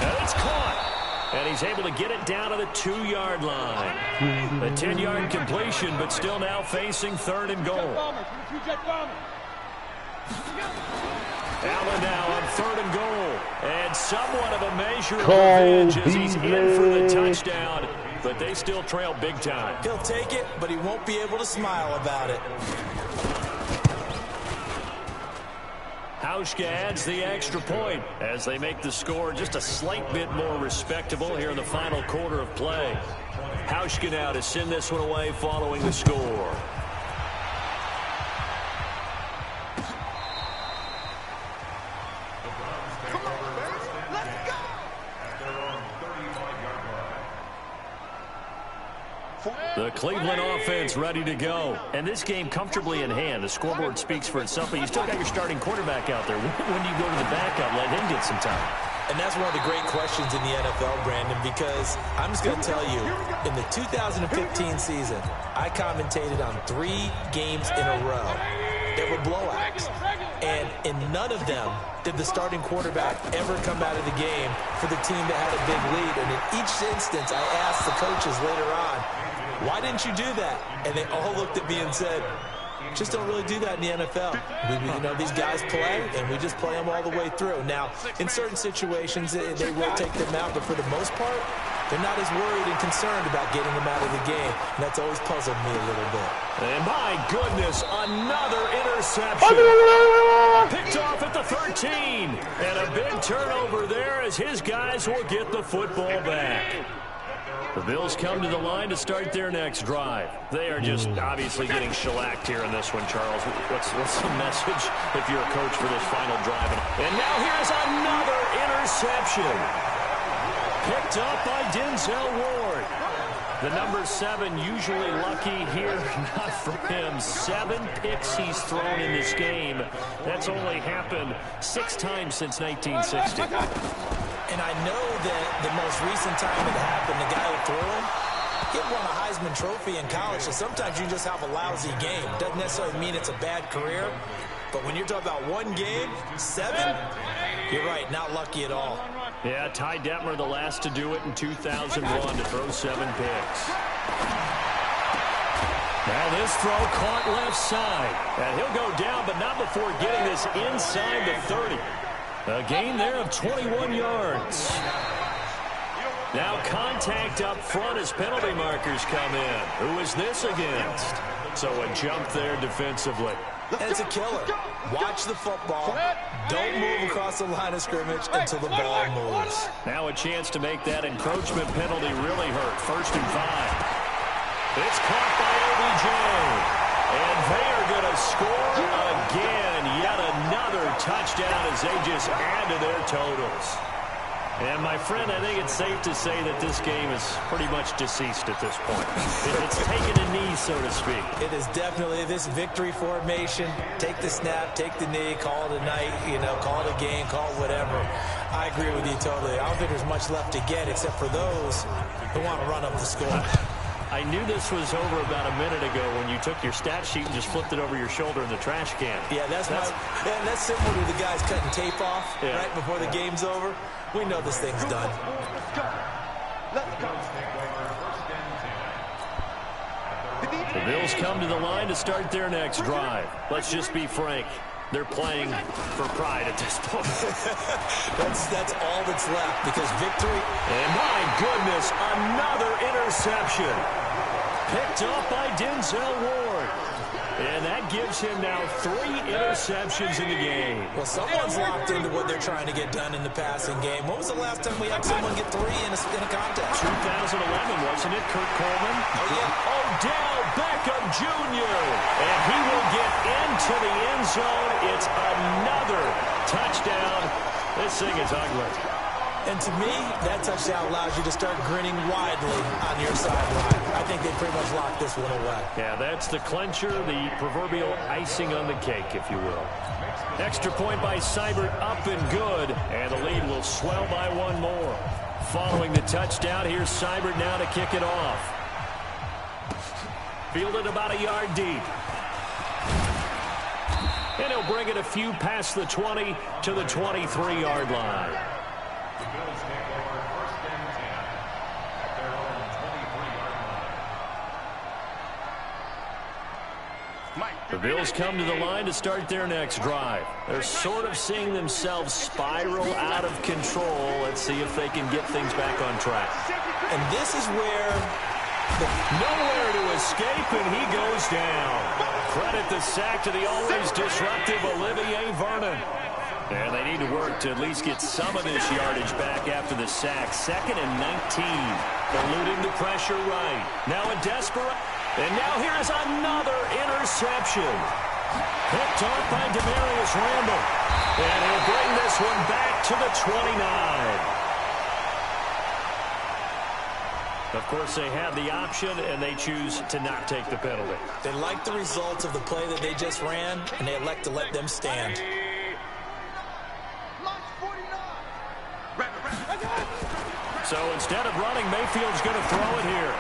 And it's caught, and he's able to get it down to the 2-yard line. A 10-yard completion, but still now facing 3rd and goal. Allen now on 3rd and goal, and somewhat of a measure of revenge as he's in for the touchdown, but they still trail big time. He'll take it, but he won't be able to smile about it. Hauschka adds the extra point as they make the score just a slight bit more respectable here in the final quarter of play. Hauschka now to send this one away following the score. The Cleveland offense ready to go. And this game comfortably in hand. The scoreboard speaks for itself, but you still got your starting quarterback out there. When do you go to the backup, let him get some time? And that's one of the great questions in the NFL, Brandon, because I'm just going to tell you, in the 2015 season, I commentated on 3 games in a row. They were blowouts. And in none of them did the starting quarterback ever come out of the game for the team that had a big lead. And in each instance, I asked the coaches later on, why didn't you do that? And they all looked at me and said, just don't really do that in the NFL. You know, these guys play, and we just play them all the way through. Now, in certain situations, they will take them out, but for the most part, They're not as worried and concerned about getting him out of the game. And that's always puzzled me a little bit. And my goodness, another interception. Picked off at the 13. And a big turnover there as his guys will get the football back. The Bills come to the line to start their next drive. They are just obviously getting shellacked here in this one, Charles. What's the message if you're a coach for this final drive? And now here's another interception. Picked up by Denzel Ward. The number 7 usually lucky here, not for him. 7 picks he's thrown in this game. That's only happened 6 times since 1960. And I know that the most recent time it happened, the guy who threw him, he won a Heisman Trophy in college, so sometimes you just have a lousy game. Doesn't necessarily mean it's a bad career, but when you're talking about one game, 7, you're right, not lucky at all. Yeah, Ty Detmer, the last to do it in 2001 to throw 7 picks. Now this throw caught left side. And he'll go down, but not before getting this inside the 30. A gain there of 21 yards. Now contact up front as penalty markers come in. Who is this against? So a jump there defensively. And it's a killer. Watch the football. Don't move across the line of scrimmage until the ball moves. Now a chance to make that encroachment penalty really hurt. 1st and 5. It's caught by OBJ. And they are going to score again. Yet another touchdown as they just add to their totals. And, my friend, I think it's safe to say that this game is pretty much deceased at this point. It's taken a knee, so to speak. It is definitely this victory formation. Take the snap, take the knee, call it a night, call it a game, call it whatever. I agree with you totally. I don't think there's much left to get except for those who want to run up the score. I knew this was over about a minute ago when you took your stat sheet and just flipped it over your shoulder in the trash can. Yeah, that's similar to the guys cutting tape off right before the game's over. We know this thing's done. Let's go. The Bills come to the line to start their next drive. Let's just be frank. They're playing for pride at this point. That's all that's left because victory. And my goodness, another interception. Picked up by Denzel Ward. And that gives him now 3 interceptions in the game. Well, someone's locked into what they're trying to get done in the passing game. When was the last time we had someone get 3 in a contest? 2011, wasn't it, Kurt Coleman? Oh, yeah. Odell Beckham Jr. And he will get into the end zone. It's another touchdown. This thing is ugly. And to me, that touchdown allows you to start grinning widely on your sideline. I think they pretty much locked this one away. Yeah, that's the clincher, the proverbial icing on the cake, if you will. Extra point by Seibert, up and good. And the lead will swell by 1 more. Following the touchdown, here's Seibert now to kick it off. Fielded about a yard deep. And he'll bring it a few past the 20 to the 23-yard line. The Bills come to the line to start their next drive. They're sort of seeing themselves spiral out of control. Let's see if they can get things back on track. And this is where nowhere to escape, and he goes down. Credit the sack to the always disruptive Olivier Vernon. And they need to work to at least get some of this yardage back after the sack. 2nd and 19. Eluding the pressure right. Now a desperate. And now here's another interception. Picked off by Demarius Randall. And he'll bring this one back to the 29. Of course, they have the option, and they choose to not take the penalty. They like the results of the play that they just ran, and they elect to let them stand. So instead of running, Mayfield's going to throw it here.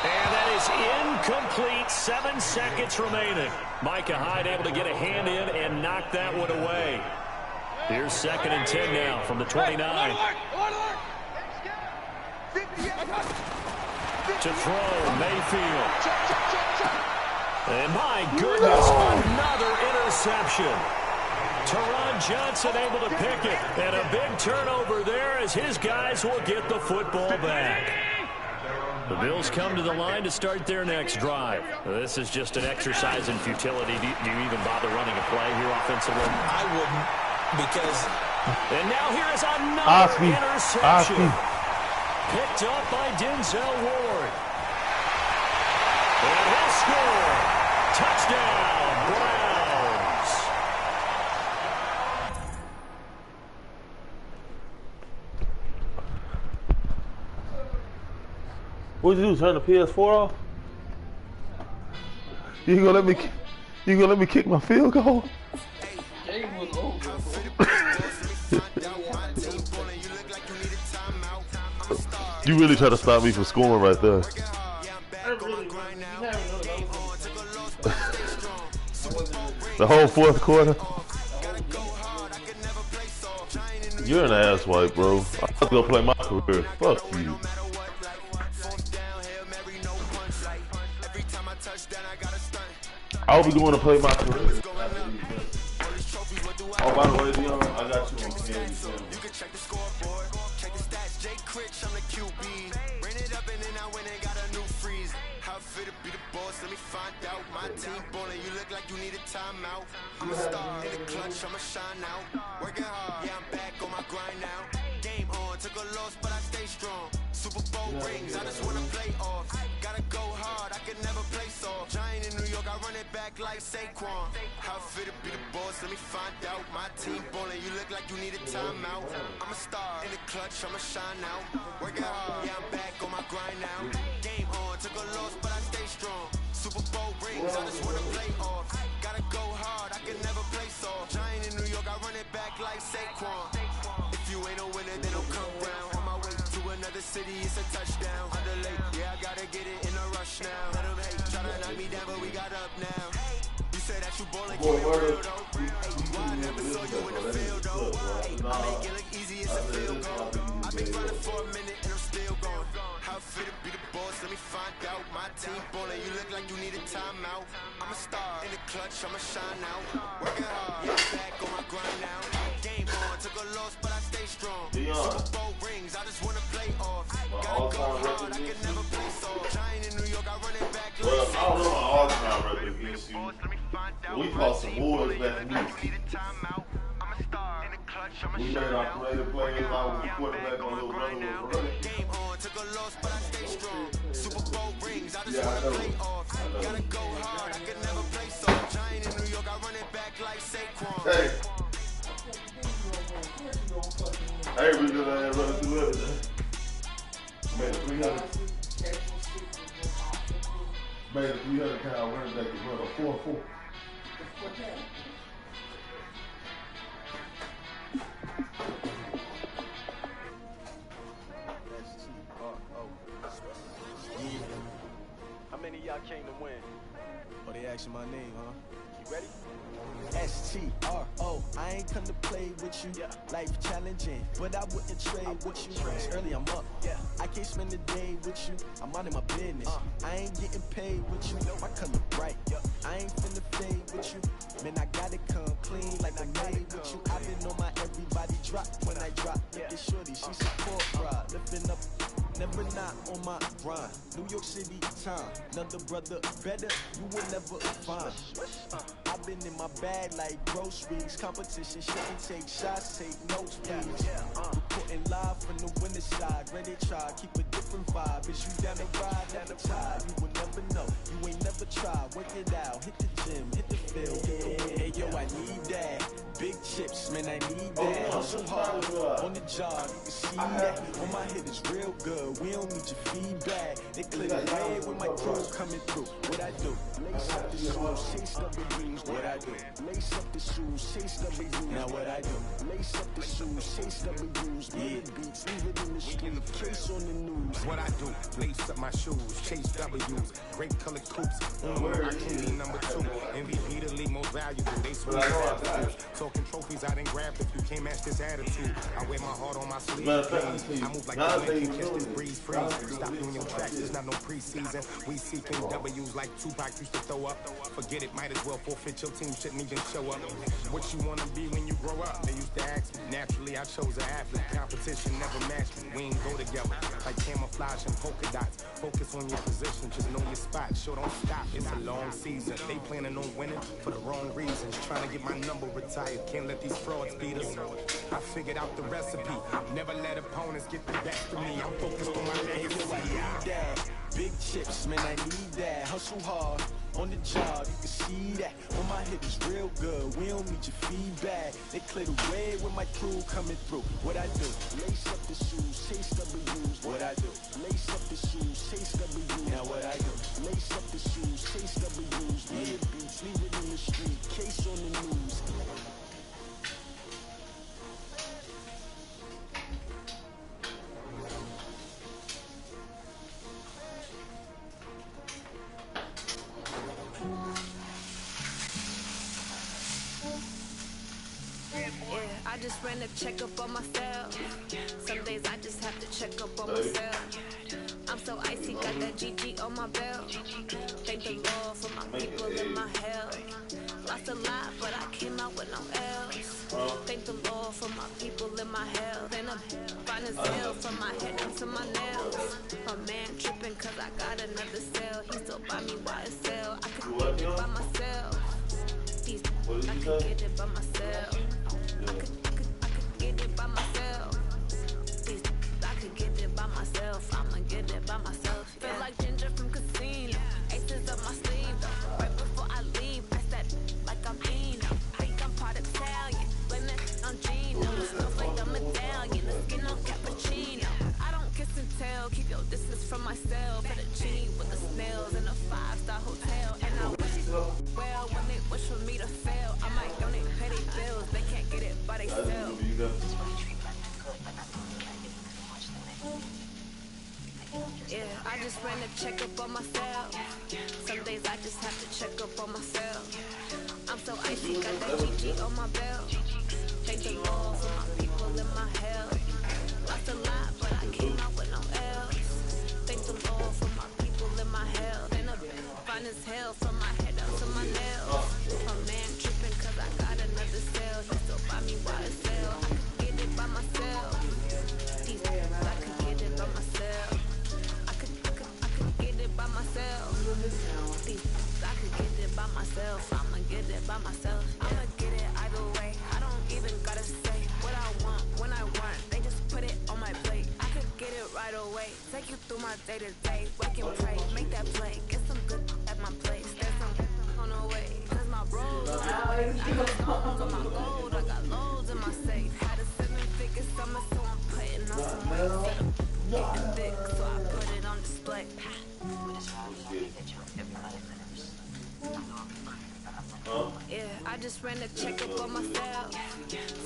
And that is incomplete. 7 seconds remaining. Micah Hyde able to get a hand in and knock that one away. Here's 2nd and 10 now from the 29. To throw, Mayfield. And my goodness, another interception. Teron Johnson able to pick it. And a big turnover there as his guys will get the football back. The Bills come to the line to start their next drive. This is just an exercise in futility. Do you even bother running a play here offensively? I wouldn't, because... And now here is another interception. Picked up by Denzel Ward. And he'll score. Touchdown, Browns. What'd you do? Turn the PS4 off? You gonna let me kick my field goal? Game was over. You really try to stop me from scoring right there. The whole fourth quarter. You're an asswipe, bro. I'm gonna go play my career. Fuck you. I'll be going to play my career. Oh, by the way, Dion, I got you on Candy Sam. You can check the scoreboard, check the stats. Jay Critch, I'm the QB. Ran it up and then I went and got a new freeze. How fit to be the boss? Let me find out. My team ballin', you look like you need a timeout. I'm a star in the clutch, I'ma shine out. Working hard, yeah, I'm back on my grind now. Game on, took a loss, but I stay strong. Super Bowl rings, I just wanna play off. Gotta go hard, I can never play soft. Giant in New York, I run it back like Saquon. How fit to be the boss? Let me find out. My team ballin', you look like you need a timeout. I'm a star in the clutch, I'ma shine out. Working hard, yeah, I'm back on my grind now. Game on, took a loss, but I stay strong. Super Bowl rings, I just wanna play off. Gotta go hard, I can never play soft. Giant in New York, I run it back like Saquon. If you ain't a winner, then don't come round. On my way to another city, it's a touchdown. Underlay, yeah, I gotta get it in a rush now. Let them hate, try to knock me down, but we got up now. You say that you ballin', keep it real though. Why I never saw you in the field though. I make it look easy, it's a field goal. I've been running for a minute and I'm still going. How fit to be the boss? Let me find out. My team ballin', you look like you need a timeout. I'm a star in the clutch, I'ma shine out. Working hard, yeah, back on my grind now. Game on, took a loss, but I stay strong. Super Bowl rings, I just wanna play off. Gotta go hard, I can never play soft. Giant in New York, I run it back like Well, I don't know my all-time record against you. We fought some wars back east. We made our creative plays. I was quarterback, my little brother was running. Game on, took a loss, but I stay strong. Super Bowl rings, I just wanna play off. Gotta go hard, I can never play soft. Giant in New York, I run it back like Saquon. Hey. Hey, we just running through everything. Made a 300. Made a 300-pound running back to run a 4-4. How many of y'all came to win? Oh, they asking my name, huh? You ready? S-T-R-O, I ain't come to play with you. Life challenging, but I wouldn't trade with you. It's early, I'm up. I can't spend the day with you. I'm out of my business. I ain't getting paid with you. My color bright. I ain't finna fade with you. Man, I gotta come clean like I made with you. I've been on my everybody drop when I drop. Look at shorty, she support ride. Lifting up, never not on my grind. New York City time, another brother better, you will never find. I've been in my bag like groceries. Competition shouldn't take shots, take notes, please. Reporting live from the winter side. Ready to try, keep a different vibe. Is you down the ride, down the tide? You will never know, you ain't never tried. Work it out, hit the gym, hit the field. Hey yo, I need that. Big chips, man, I need that. Hustle hard, on the job, you can see that. On my head is real good, we don't need your feedback. They clear the way when my crew coming through. What I do? Lace up the shoes, chase up the dreams. What I do? Lace up the shoes, chase up the dreams. Now what I do? Lace up the shoes, chase up the dreams. Yeah, beats, leave it in the street, case on the news. What I do, lace up my shoes, chase W's, great colored coops. I can be number 2. MVP the league most valuable. They swear talking trophies, I didn't grab if you can't match this attitude. I wear my heart on my sleeve. I move like the wind can catch this breeze freeze. Stop doing your tracks, it's not no preseason. We seeking W's like Tupac used to throw up. Forget it, might as well forfeit. Your team shouldn't even show up. What you wanna be when you grow up? They used to ask me. Naturally, I chose an athlete. Competition never matched me. We ain't go together like camouflage and polka dots. Focus on your position, just know your spot. Sure, don't stop. It's a long season. They planning on winning for the wrong reasons. Trying to get my number retired. Can't let these frauds beat us. I figured out the recipe. Never let opponents get the best of me. I'm focused on my legacy. Big chips, man, I need that. Hustle hard on the job, you can see that. On my hip is real good, we don't need your feedback. They clear the way with my crew coming through. What I do? Lace up the shoes, chase W's. What I do? Lace up the shoes, chase W's. Now what I do? Lace up the shoes, chase W's. Leave it beats, leave it in the street, case on the news. I just ran a checkup on myself. Some days I just have to check up on myself. I'm so icy, got that GG on my belt. Thank the Lord for my people in my health. Lost a lot, but I came out with no L's. Thank the Lord for my people in my health. And I'm fine as hell from my head down to my nails. My man tripping cause I got another cell. He still buy me YSL. I could get it by myself. I could get it by myself. I could get it by myself. I could get it by myself. I'ma get it by myself. Feel like Ginger from Casino. Aces up my sleeve though. Right before I leave, I said like I'm Eno. Think I'm part Italian. Blame that on Gino. Smells like the medallion. The skin on cappuccino. I don't kiss and tell. Keep your distance from myself. Fettuccine with the snails in a 5-star hotel. And I wish it well when they wish for me to fail. I might donate petty bills. They can't get it by themselves. Yeah, I just ran a checkup on myself. Some days I just have to check up on myself. I'm so icy, got that GG on my belt. Thank the Lord for my people in my health. Lost a lot, but I came out with no L's. Thank the Lord for my people in my health. And I'm fine as hell from my head down to my nails. My man tripping cause I got another cell. He still buy me YSL. I could get it by myself. I could get it by myself. I could get it by myself. I could get it by myself. I'ma get it by myself. I'ma get it either way. I don't even gotta say what I want when I want. They just put it on my plate. I could get it right away. Take you through my day to day. Wake and pray, make that play. Get some good at my place. There's some on the way. Cause my bros on the way. I got stones on my gold. I got loads in my safe. Had a 7-figure summer, so I'm putting on some weight. Getting thick, so I put it on display. Yeah, I just ran a checkup on myself.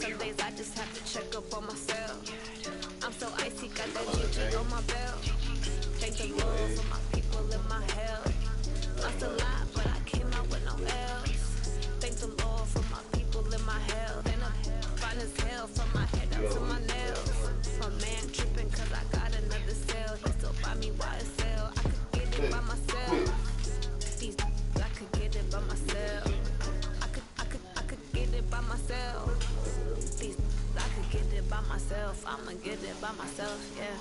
Some days I just have to check up on myself. I'm so icy, got that GG on my belt. Thank the Lord for my people in my health. Lost a lot, but I came out with no L's. Thank the Lord for my people in my health. And I'm fine as hell from my head down to my nails. My man tripping cause I got another cell. He still buy me YSL. I could get it by myself. I could get it by myself. I could get it by myself. I could get it by myself. I'ma get it by myself, yeah.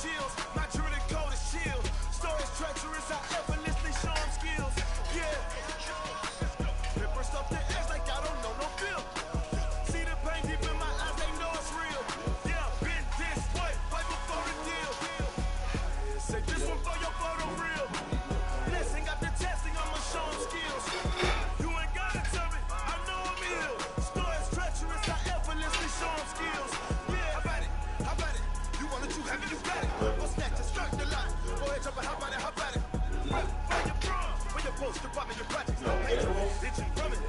Chills, my jewelry coat is chill. Stories treacherous, Step up in your projects. Itching from it.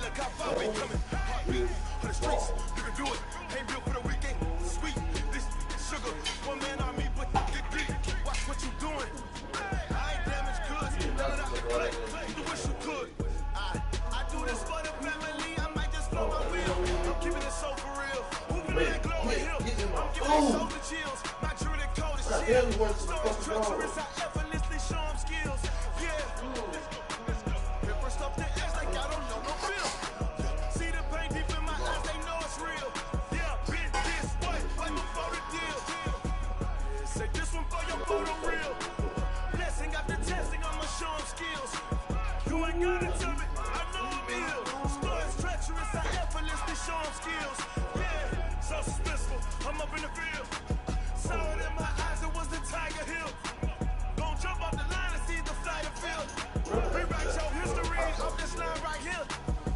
Look how far we coming. Heartbeat for the streets. You can do it. Ain't built for the weekend. Sweet. This sugar. One man on me, but get deep. Watch what you doing. I ain't damaged goods. None of that the clay. You wish you could. I do this for the family. I might just blow my wheel. I'm keeping it so for real. Moving in that glowing hill. I'm giving it so the chills. Not true that cold as shit. Stories treacherous. I effortlessly show them skills. Yeah. Paper stuff the edge like I don't know no feel. See the pain deep in my eyes. They know it's real. Yeah. Been this way. Way before the deal. Say this one for your photo reel. Blessing after testing. I'ma show them skills. You ain't gotta tell me. I know I'm ill. Stories treacherous. I effortlessly show them skills. Yeah. So suspenseful. I'm up in the field. Saw it in my eyes. It was the Tiger Hill. Don't jump off the line and see the flight of field. Rewrite your history off this line right here.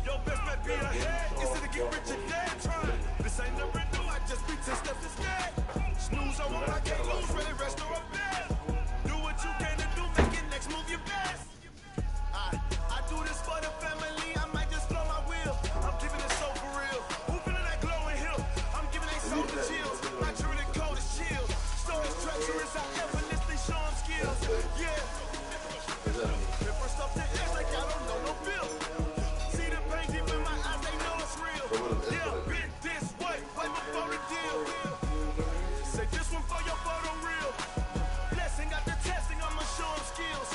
Your best bet be ahead. Instead of get rich and dead trying. This ain't never new. I just be 10 steps instead. Snooze on one. I can't lose. Ready, rest or I'm dead. Do what you can to do. Make it next move your best. I do this for the family. I might just blow my wheel. I'm keeping it so for real. Moving in that glowing hill. I'm giving they soul the chills. Not true that cold is chill. Stories treacherous. I effortlessly show them skills. Yeah. Paper stuff the edge like I don't know no feel. See the pain deep in my eyes. They know it's real. Yeah. Been this way. Way before the deal. Say this one for your photo reel. Blessing after testing. I'ma show them skills.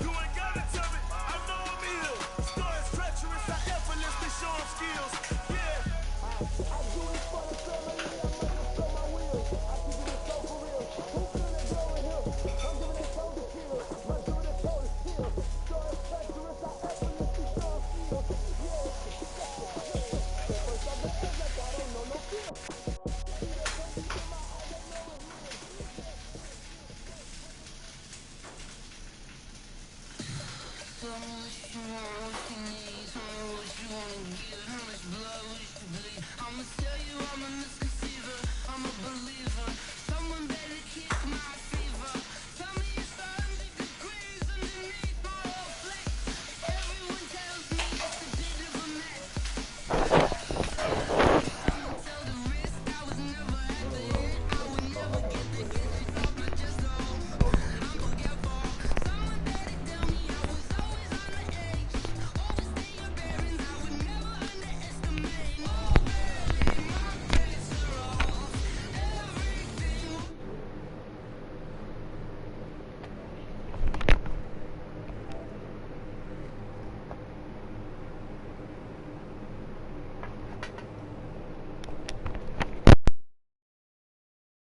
You ain't gotta tell me. I know I'm ill. Stories treacherous. I effortlessly show them skills. Yeah. I do this for the family. I might just blow my wheel. I keep it so for real. Who's gonna go in here? I'm giving it so the skills. My dude is so the skills. Stories treacherous. I effortlessly show them skills. Yeah. First off the edge like I don't know no feel. See the pain deep in my eyes. They know it's real. Tell me what you want, what you need. Tell me what you wanna give. How much blood would you bleed? I'ma tell you I'm a misconceiver. I'm a believer.